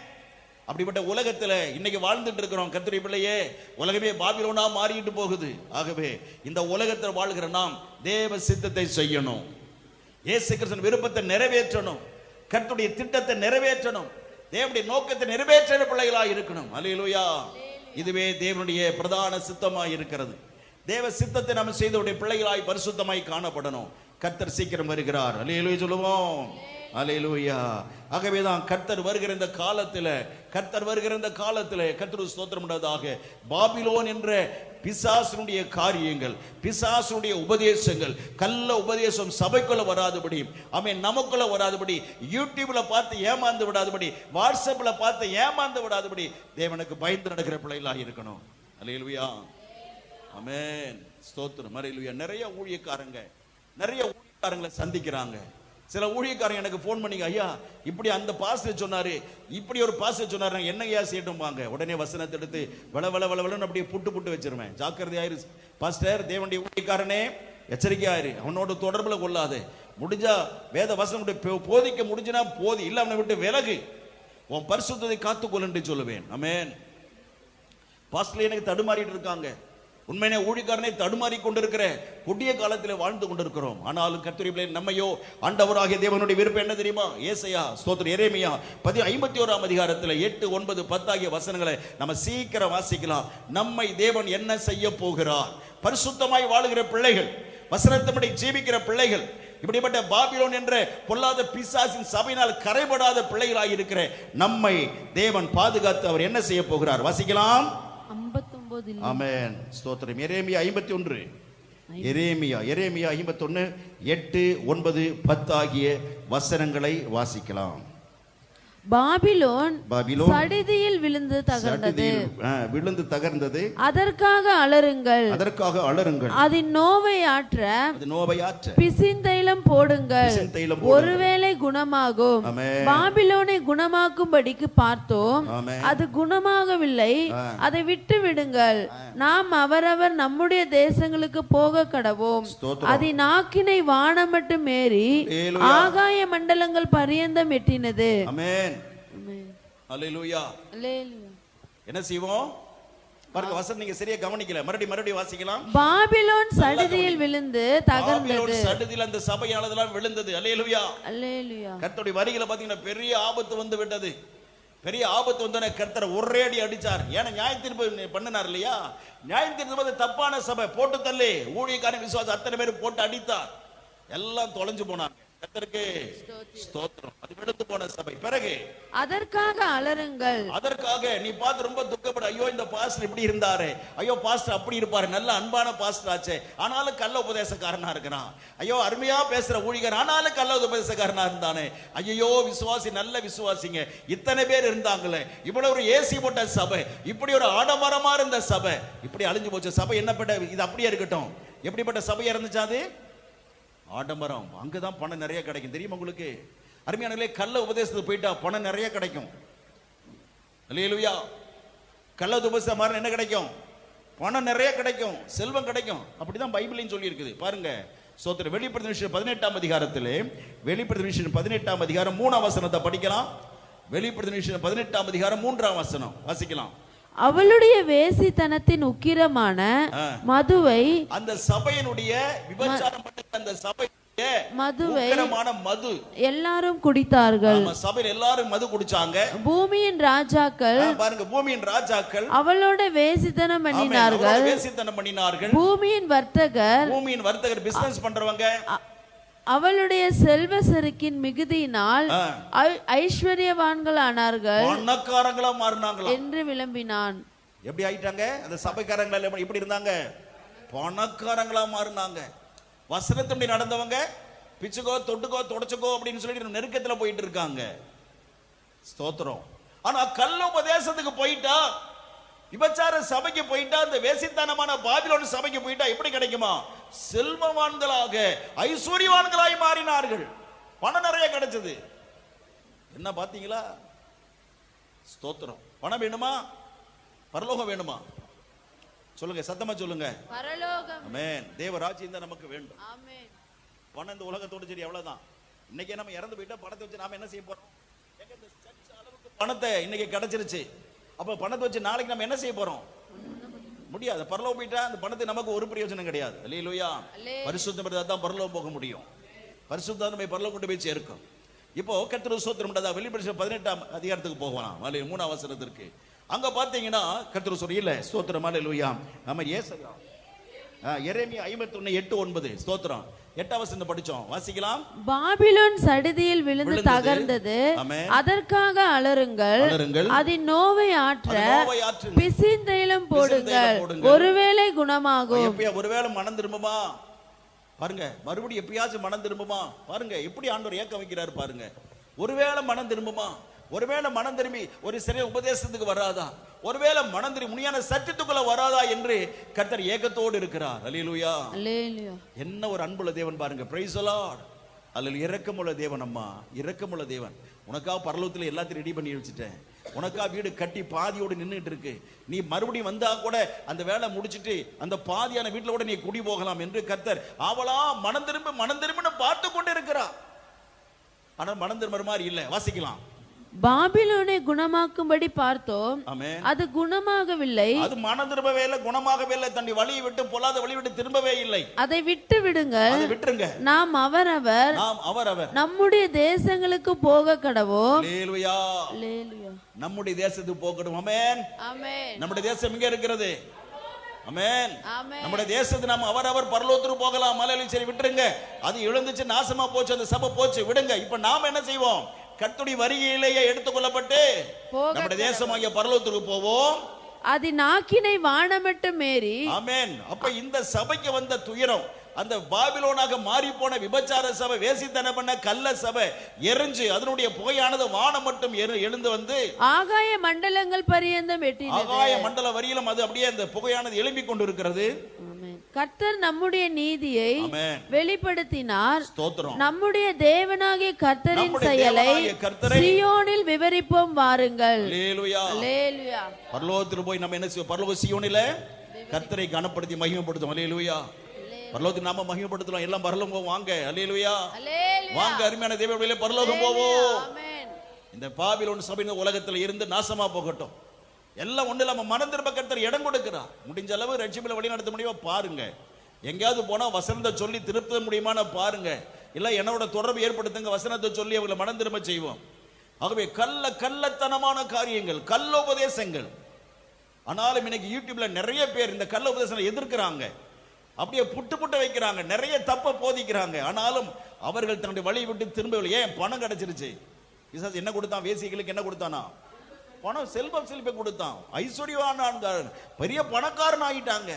அப்படிப்பட்ட உலகத்துல இன்னைக்கு வாழ்ந்துட்டு இருக்கிறோம். கர்த்தருடைய பிள்ளையே, உலகமே பாபிலோனா மாறிட்டு போகுது. ஆகவே இந்த உலகத்தில் வாழ்கிற நாம் தேவ சித்தத்தை செய்யணும். இயேசு கிறிஸ்துவின் விருப்பத்தை நிறைவேற்றணும், கர்த்தருடைய திட்டத்தை நிறைவேற்றணும், தேவனுடைய நோக்கத்தை நிறைவேற்ற பிள்ளைகளாக இருக்கணும். அல்லேலூயா. இதுவே தேவனுடைய பிரதான சித்தமாய் இருக்கிறது. தேவ சித்தத்தை நம்ம செய்தவுடைய பிள்ளைகளாய் பரிசுத்தமாய் காணப்படணும். கர்த்தர் சீக்கிரம் வருகிறார். அல்லேலூயா சொல்லுவோம். அல்லேலூயா. ஆகவே தான் கர்த்தர் வருகிற இந்த காலத்தில், கர்த்தர் ஸ்தோத்திரம் உண்டாவதாக, பாபிலோன் என்ற பிசாசுடைய காரியங்கள், பிசாசுடைய உபதேசங்கள், கள்ள உபதேசம் சபைக்குள்ள வராதபடி, ஆமென், நமக்குள்ள வராதபடி, யூடியூப்ல பார்த்து ஏமாந்து விடாதபடி, வாட்ஸ்அப்ல பார்த்து ஏமாந்து விடாதபடி தேவனுக்கு பயந்து நடக்கிற பிள்ளைகளாக இருக்கணும். அல்லேலூயா. ஆமென். ஸ்தோத்திரம். அல்லேலூயா. நிறைய ஊழியக்காரங்க, நிறைய ஊழியக்காரங்களை சந்திக்கிறாங்க. சில ஊழியக்காரங்க எனக்கு போன் பண்ணிங்க, ஐயா இப்படி அந்த பாஸ்டர் சொன்னாரு, இப்படி ஒரு பாஸ்டர் சொன்னாரு, என்ன ஐயா செய்யட்டும்பாங்க. உடனே வசனத்தை எடுத்து வளன்னு அப்படியே புட்டு வச்சிருவேன். ஜாக்கிரதையாயிரு பாஸ்டர், தேவனுடைய ஊழியக்காரனே எச்சரிக்கையாயிரு, அவனோட தொடர்புல கொள்ளாது. முடிஞ்சா வேத வசனம் போதிக்க முடிஞ்சுனா போதி, இல்ல அவனை விட்டு விலகு, உன் பரிசுத்தத்தை காத்துக்கொள் என்று சொல்லுவேன். ஆமென். பாஸ்டர் எனக்கு தடுமாறிட்டு இருக்காங்க. உண்மையான ஊழியக்காரனை தடுமாறி கொண்டிருக்கிற கொடிய காலத்தில் வாழ்ந்து கொண்டிருக்கிறோம். ஆனாலும் கர்த்தருடைய பிள்ளைகள் நம்மையோ ஆண்டவராகிய தேவனுடைய விருப்பம் என்ன தெரியுமா? ஏசாயா ஸ்தோத்திரம் எரேமியா 51ஆம் அதிகாரத்தில் 8, 9, 10 ஆகிய வசனங்களை நம்ம சீக்கிரம் வாசிக்கலாம். நம்மை தேவன் என்ன செய்ய போகிறார்? பரிசுத்தமாய் வாழுகிற பிள்ளைகள், வசனத்தின்படி ஜீவிக்கிற பிள்ளைகள், இப்படிப்பட்ட பாபிலோன் என்ற பொல்லாத பிசாசின் சபையினால் கரைபடாத பிள்ளைகளாக இருக்கிற நம்மை தேவன் பாதுகாத்து அவர் என்ன செய்ய போகிறார்? வாசிக்கலாம். ஆமென். ஸ்தோத்திரம். எரேமியா 51, எரேமியா 51 8, 9, 10 ஆகிய வசனங்களை வாசிக்கலாம். பாபிலோன் சடிதியில் விழுந்து தகர்ந்தது. அதற்காக அலறுங்கள், அதன் நோவை ஆற்ற பிசின்தைலம் போடுங்கள், ஒருவேளை குணமாகும். பாபிலோனை குணமாக்கும்படிக்கு பார்த்தோம், அது குணமாகவில்லை, அதை விட்டு விடுங்கள். நாம் அவரவர் நம்முடைய தேசங்களுக்கு போக கடவோம். அதன் ஆக்கினை வானம் மட்டும் ஏறி ஆகாய மண்டலங்கள் பரியந்தம் எட்டினது. அல்லேலூயா. என்ன செய்வோம் பாருங்க, வசனம் நீங்க சரியா கவனிக்கல. மறுபடியும் வாசிக்கலாம். பாபிலோன் சடுதியில் விழுந்து தகர்ந்தது. சடுதியில் அந்த சபையானதெல்லாம் விழுந்தது. அல்லேலூயா. கர்த்தருடைய வரிகளை பாத்தீங்கன்னா பெரிய ஆபத்து வந்து விட்டது. பெரிய ஆபத்து வந்தோடனே கர்த்தர் ஒரே அடி அடிச்சார். ஏன்னா நியாய தீர்ப்பு பண்ணினார் இல்லையா? நியாய தீர்ப்பு தப்பான சபை போட்டு தள்ளி ஊழியக்காரன் விசுவாசம் அத்தனை பேர் போட்டு அடித்தார். எல்லாம் தொலைஞ்சு போனாங்க. கர்த்தருக்கு ஸ்தோத்திரம். அது விழுந்து போன சபை. பிறகு அதற்காக அலறுங்கள். அதற்காக நீ பார்த்து ரொம்ப துக்கப்பட, ஐயோ இந்த பாஸ்டர் இப்படி இருந்தாரு, ஐயோ பாஸ்டர் அப்படி இருப்பாரு, நல்ல அன்பான பாஸ்டர் ஆச்சே, ஆனாலும் கள்ள உபதேசக்காரனா இருக்கிறான், ஐயோ அருமையா பேசுற ஊழியர் ஆனாலும் கள்ள உபதேசக்காரனா இருந்தானே, ஐயோ விசுவாசி நல்ல விசுவாசிங்க இத்தனை பேர் இருந்தாங்களே, இவ்வளவு ஒரு ஏசி போட்ட சபை, இப்படி ஒரு ஆடம்பரமா இருந்த சபை இப்படி அழிஞ்சு போச்சு. சபை என்னப்பட்ட இது அப்படியே இருக்கட்டும். எப்படிப்பட்ட சபையா இருந்துச்சு? அது ஆடம்பரம். அங்கதான் பணம் நிறைய கிடைக்கும். தெரியுமா உங்களுக்கு? அருமையானவர்களே, கள்ள உபதேசத்துக்கு போயிட்டா பணம் நிறைய கிடைக்கும். அல்லேலூயா. கள்ள உபதேசம் மாறினா என்ன கிடைக்கும்? பணம் நிறைய கிடைக்கும், செல்வம் கிடைக்கும். அப்படிதான் பைபிளையும் சொல்லி இருக்குது. பாருங்க ஸ்தோத்திரம். வெளிப்படுத்தின விசேஷம் 18ஆம் அதிகாரத்திலே, வெளிப்படுத்தின விசேஷம் 18ஆம் அதிகாரம் 3ஆம் வசனத்தை படிக்கலாம். வெளிப்படுத்தின விசேஷம் 18ஆம் அதிகாரம் 3ஆம் வசனம் வாசிக்கலாம். அவளுடைய வேசித்தனத்தின் உக்கிரமான மதுவை, அந்த சபையினுடைய விபச்சாரம் பண்ண அந்த சபையுடைய உக்கிரமான மது எல்லாரும் குடித்தார்கள். சபையில் எல்லாரும் மது குடிச்சாங்க. பூமியின் ராஜாக்கள், பாருங்க, பூமியின் ராஜாக்கள் அவளோட வேசித்தனம் பண்ணினார்கள். பூமியின் வர்த்தகர் பிசினஸ் பண்றவங்க அவளுடைய செல்வ செருக்கின் மிகுதியினால் ஐஸ்வர்யவான்கள் ஆனார்கள், பணக்காரங்களா மாறினாங்க என்று விளம்பினான். எப்படி ஆயிட்டாங்க? அந்த சபைக்காரங்கள எப்படி இருந்தாங்க? பணக்காரங்களா மாறினாங்க. வசனத்தோட நடந்தவங்க பிச்சுக்கோ தொட்டுக்கோ தொடச்சுக்கோ அப்படின்னு சொல்லிட்டு நெருக்கத்துல போயிட்டு இருக்காங்க. ஸ்தோத்திரம். ஆனா கள்ள உபதேசத்துக்கு போயிட்டா, விபச்சார சபைக்கு போயிட்டா, அந்த வேசித்தனமான பாபிலோன் சபைக்கு போயிட்டா எப்படி கிடைக்குமா? செல்வவான்களாக ஐஸ்வர்யவான்களாய் மாறினார்கள். பணம் நிறைய கிடைச்சது. என்ன பாத்தீங்களா? ஸ்தோத்திரம். பணம் வேணுமா? பரலோகம் வேணுமா? சொல்லுங்க, சத்தமா சொல்லுங்க. பரலோகம். ஆமென். தேவராஜ்யம் தான் நமக்கு வேண்டும். ஆமென். பணம் இந்த உலகத்தோட சரி அவ்வளவுதான். இன்னைக்கு நம்ம இறந்து போயிட்டா பணத்தை வச்சு நாம என்ன செய்ய போறோம்? எங்க இந்த சர்ச் அளவுக்கு பணத்தை இன்னைக்கு கிடைச்சிருச்சு. அப்ப பணத்தை வச்சு நாளைக்கு நம்ம என்ன செய்ய போறோம்? முடியாது. பரலோகம் போயிட்டா அந்த பணத்தை நமக்கு ஒரு பிரயோஜனம் கிடையாது. அல்லேலூயா. பரிசுத்தம் இருந்தா தான் பரலோகம் போக முடியும். பரிசுத்தம் நம்ம பரலோகம் கொண்டு போய் சேர்க்கும். இப்போ கர்த்தர் ஸ்தோத்திரம் பண்ணதா வெளிப்படுத்தின 18ஆம் அதிகாரத்துக்கு போகலாம். 3ஆம் வசனத்திற்கு. அங்க பாத்தீங்கன்னா கர்த்தர் சொல்றீல ஸ்தோத்திரம். அல்லேலூயா. நம்ம ஏசாயா எரேமியா 51 8 9 ஸ்தோத்திரம் 8ஆம் வசனம் படிச்சோம். வாசிக்கலாம். பாபிலோன் சடுதியில் விழுந்து தகர்ந்தது. அதற்காக அலறுங்கள், அதன் நோவை ஆற்ற பிசின்தைலம் போடுங்கள், ஒருவேளை குணமாகும். ஒருவேளை மனம் திரும்புமா? பாருங்க, மறுபடியும் எப்பயாச்சும் மனம் திரும்புமா? பாருங்க எப்படி ஆண்டவர் ஏக்க வைக்கிறார் பாருங்க. ஒருவேளை மனம் திரும்புமா? ஒருவேளை மனம் திரும்பி ஒரு சிறிய உபதேசத்துக்கு வராதா, ஒருவேளை மனம் திரும்பி உண்மையான சத்தியத்துக்குள்ள வராதா என்று கர்த்தர் ஏக்கத்தோடு இருக்கிறார். அல்லேலூயா. என்ன ஒரு அன்புள்ள தேவன் பாருங்க. Praise the lord. அல்லேலூயா. இரக்கமுள்ள தேவன். அம்மா இரக்கமுள்ள தேவன். உனக்காக பரலோகத்தில் எல்லாத்தையும் ரெடி பண்ணி வச்சுட்டேன். உனக்கா வீடு கட்டி பாதியோடு நின்றுட்டு இருக்கு. நீ மறுபடியும் வந்தா கூட அந்த வேலை முடிச்சிட்டு அந்த பாதியான வீட்டுல கூட நீ குடி போகலாம் என்று கர்த்தர் அவளா மனம் திரும்ப பார்த்து கொண்டு இருக்கிறார். ஆனா மனம் திரும்புற மாதிரி இல்ல. வாசிக்கலாம். பாபிலோனை குணமாக்கும்படி பார்த்தோம், அது குணமாகவில்லை. அது மனம் திரும்பவே இல்லை, குணமாகவே இல்லை. தன்னை வழியை விட்டு பொல்லாத வழி விட்டு திரும்பவே இல்லை. அதை விட்டு விடுங்கள், விட்டுருங்க. நாம் அவரவர் நம்முடைய தேசங்களுக்கு போக கடவோம். அல்லேலூயா. அல்லேலூயா. நம்முடைய தேசத்துக்கு போகணும். ஆமென். ஆமென். நம்முடைய தேசம் எங்க இருக்கிறது? ஆமென். நம்முடைய தேசத்துக்கு நம்ம அவரவர் பரலோகத்துக்கு போகலாம். மலையில சரி விட்டுருங்க. அது இழந்துச்சு, நாசமா போச்சு, அந்த சபை போச்சு, விடுங்க. இப்ப நாம என்ன செய்வோம்? கர்த்தருடைய வருகையிலேயே எடுத்துக்கொள்ளப்பட்டு நம்முடைய தேசமாகிய பரலோகத்துக்கு போவோம். அது நாக்கினை வானமட்டும் மேரி. ஆமென். அப்ப இந்த சபைக்கு வந்த துயரம், அந்த பாபிலோனாக மாறி போன விபச்சார சபை, வேசித்தனம் பண்ண கள்ள சபை எரிஞ்சு அதனுடைய புகையானது வானம் மட்டும் எழுந்து வந்து ஆகாய மண்டலங்கள் பரியந்தம் எட்டினது. ஆகாய மண்டல வரியிலும் அது அப்படியே அந்த புகையானது எழும்பிக் கொண்டு இருக்கிறது. கர்த்தர் நம்முடைய நீதியை வெளிப்படுத்தினார். நம்முடைய தேவனாகிய கர்த்தரின் செயலை சீயோனில் விவரிப்போம் வாருங்கள். அல்லேலூயா. அல்லேலூயா. பரலோகத்தில் போய் நம்ம என்ன செய்வோம்? பரலோக சீயோனிலே கர்த்தரை கனப்படுத்தி மகிமைப்படுத்தும். அல்லேலூயா. பரலோகத்தில் நாம மகிமைப்படுத்தலாம். எல்லாம் பரலோகம் போவோம். வாங்க. அல்லேலூயா. வாங்க அருமையான தேவர்களே, பரலோகம் போவோம். இந்த பாபிலோன் சபை உலகத்தில் இருந்து நாசமா போகட்டும். எல்லாம் ஒண்ணு இல்லாம மனம் திரும்ப கர்த்தர் இடம் கொடுக்கிறார். முடிஞ்ச அளவு ரட்சிப்பில வழி நடத்த முடியுமா பாருங்க. எங்கேயாவது போனா வசனத்தை சொல்லி திருத்த முடியுமான பாருங்க. இல்ல என்னோட தொடர்பு ஏற்படுத்துங்க, வசனத்தை சொல்லி அவங்களை மனம் திரும்ப செய்வோம். ஆகவே கள்ளத்தனமான காரியங்கள், கள்ள உபதேசங்கள். ஆனாலும் இன்னைக்கு யூடியூப்ல நிறைய பேர் இந்த கள்ள உபதேசங்களை எதிர்க்கிறாங்க. அப்படியே புட்டு வைக்கிறாங்க, நிறைய தப்ப போதிக்கிறாங்க. ஆனாலும் அவர்கள் தன்னுடைய வழி விட்டு திரும்ப. ஏன்? பணம் கிடைச்சிருச்சு. பிசாசு என்ன கொடுத்தான்? வேசிகளுக்கு என்ன கொடுத்தானா? பணம். செல்வ கொடுத்தான். ஐஸ்வர்யவான பெரிய பணக்காரன் ஆகிட்டாங்க.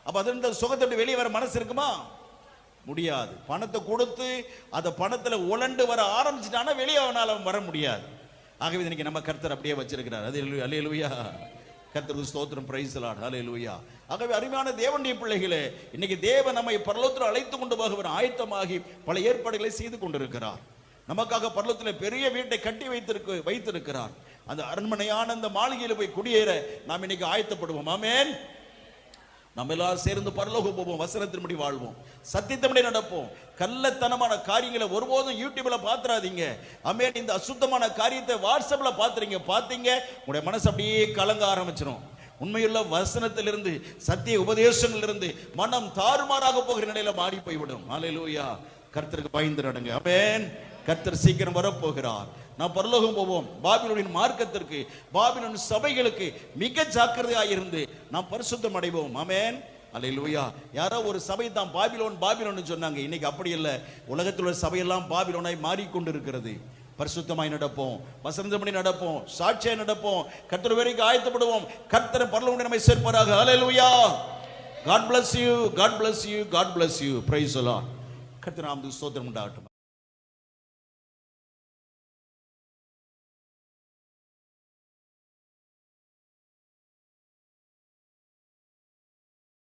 அப்ப அது சுகத்தோடு வெளியே வர மனசு இருக்குமா? முடியாது. பணத்தை கொடுத்து அந்த பணத்துல உலண்டு வர ஆரம்பிச்சுட்டானா வெளியே அவனால வர முடியாது. ஆகவே இன்னைக்கு நம்ம கர்த்தர் அப்படியே வச்சிருக்கிறார். அது அல்லேலூயா. கர்த்தருக்கு ஸ்தோத்திரம். Praise the lord. அல்லேலூயா. ஆகவே அருமையான தேவனுடைய பிள்ளைகளே, இன்னைக்கு தேவன் நம்மை பரலோகத்தில் அழைத்து கொண்டு போக ஆயத்தமாகி பல ஏற்பாடுகளை செய்து கொண்டிருக்கிறார். நமக்காக பரலோகத்தில் பெரிய வீட்டை கட்டி வைத்திருக்கிறார். அந்த அரண்மனையான அந்த மாளிகையில் போய் குடியேற நாம் இன்னைக்கு ஆயத்தப்படுவோம். ஆமென். நம்ம எல்லாரும் சேர்ந்து பரலோகம் போவோம். வசனத்தின்படி வாழ்வோம், சத்தியத்தின்படி நடப்போம். கள்ளத்தனமான காரியங்களை ஒருபோதும் யூடியூப்ல பாத்துறாதீங்க. ஆமென். இந்த அசுத்தமான காரியத்தை வாட்ஸ்அப்ல பாத்தீங்க, உங்களுடைய மனசு அப்படியே கலங்க ஆரம்பிச்சிடும். உண்மையுள்ள வசனத்திலிருந்து, சத்திய உபதேசங்களிலிருந்து மனம் தாறுமாறாக போகிற நிலையில மாறி போய்விடும். அல்லேலூயா. கர்த்தருக்கு பயந்து நடங்க. ஆமென். கர்த்தர் சீக்கிரம் வரப்போகிறார். நாம் பரலோகம் போவோம். பாபிலோனின் மார்க்கத்திற்கு, பாபிலோன் சபைகளுக்கு மிக ஜாக்கிரதையாக இருந்து நாம் பரிசுத்தம் அடைவோம். ஆமென். அல்லேலூயா. யாரோ ஒரு சபை தான் பாபிலோன் சொன்னாங்க. இன்னைக்கு அப்படி இல்லை. உலகத்தில் உள்ள சபையெல்லாம் பாபிலோனாய் மாறிக்கொண்டிருக்கிறது. பரிசுத்தமாய் நடப்போம், வசனத்தின்படி நடப்போம், சாட்சியாய் நடப்போம், கர்த்தர் வரைக்கும் ஆயத்தப்படுவோம். கர்த்தர் பரலோகத்தில் நம்மை சேர்ப்பாராக. அல்லேலூயா. God bless you. God bless you. God bless you. Praise the Lord. கர்த்தர் நாமத்துக்கு ஸ்தோத்திரம் உண்டாகட்டும்.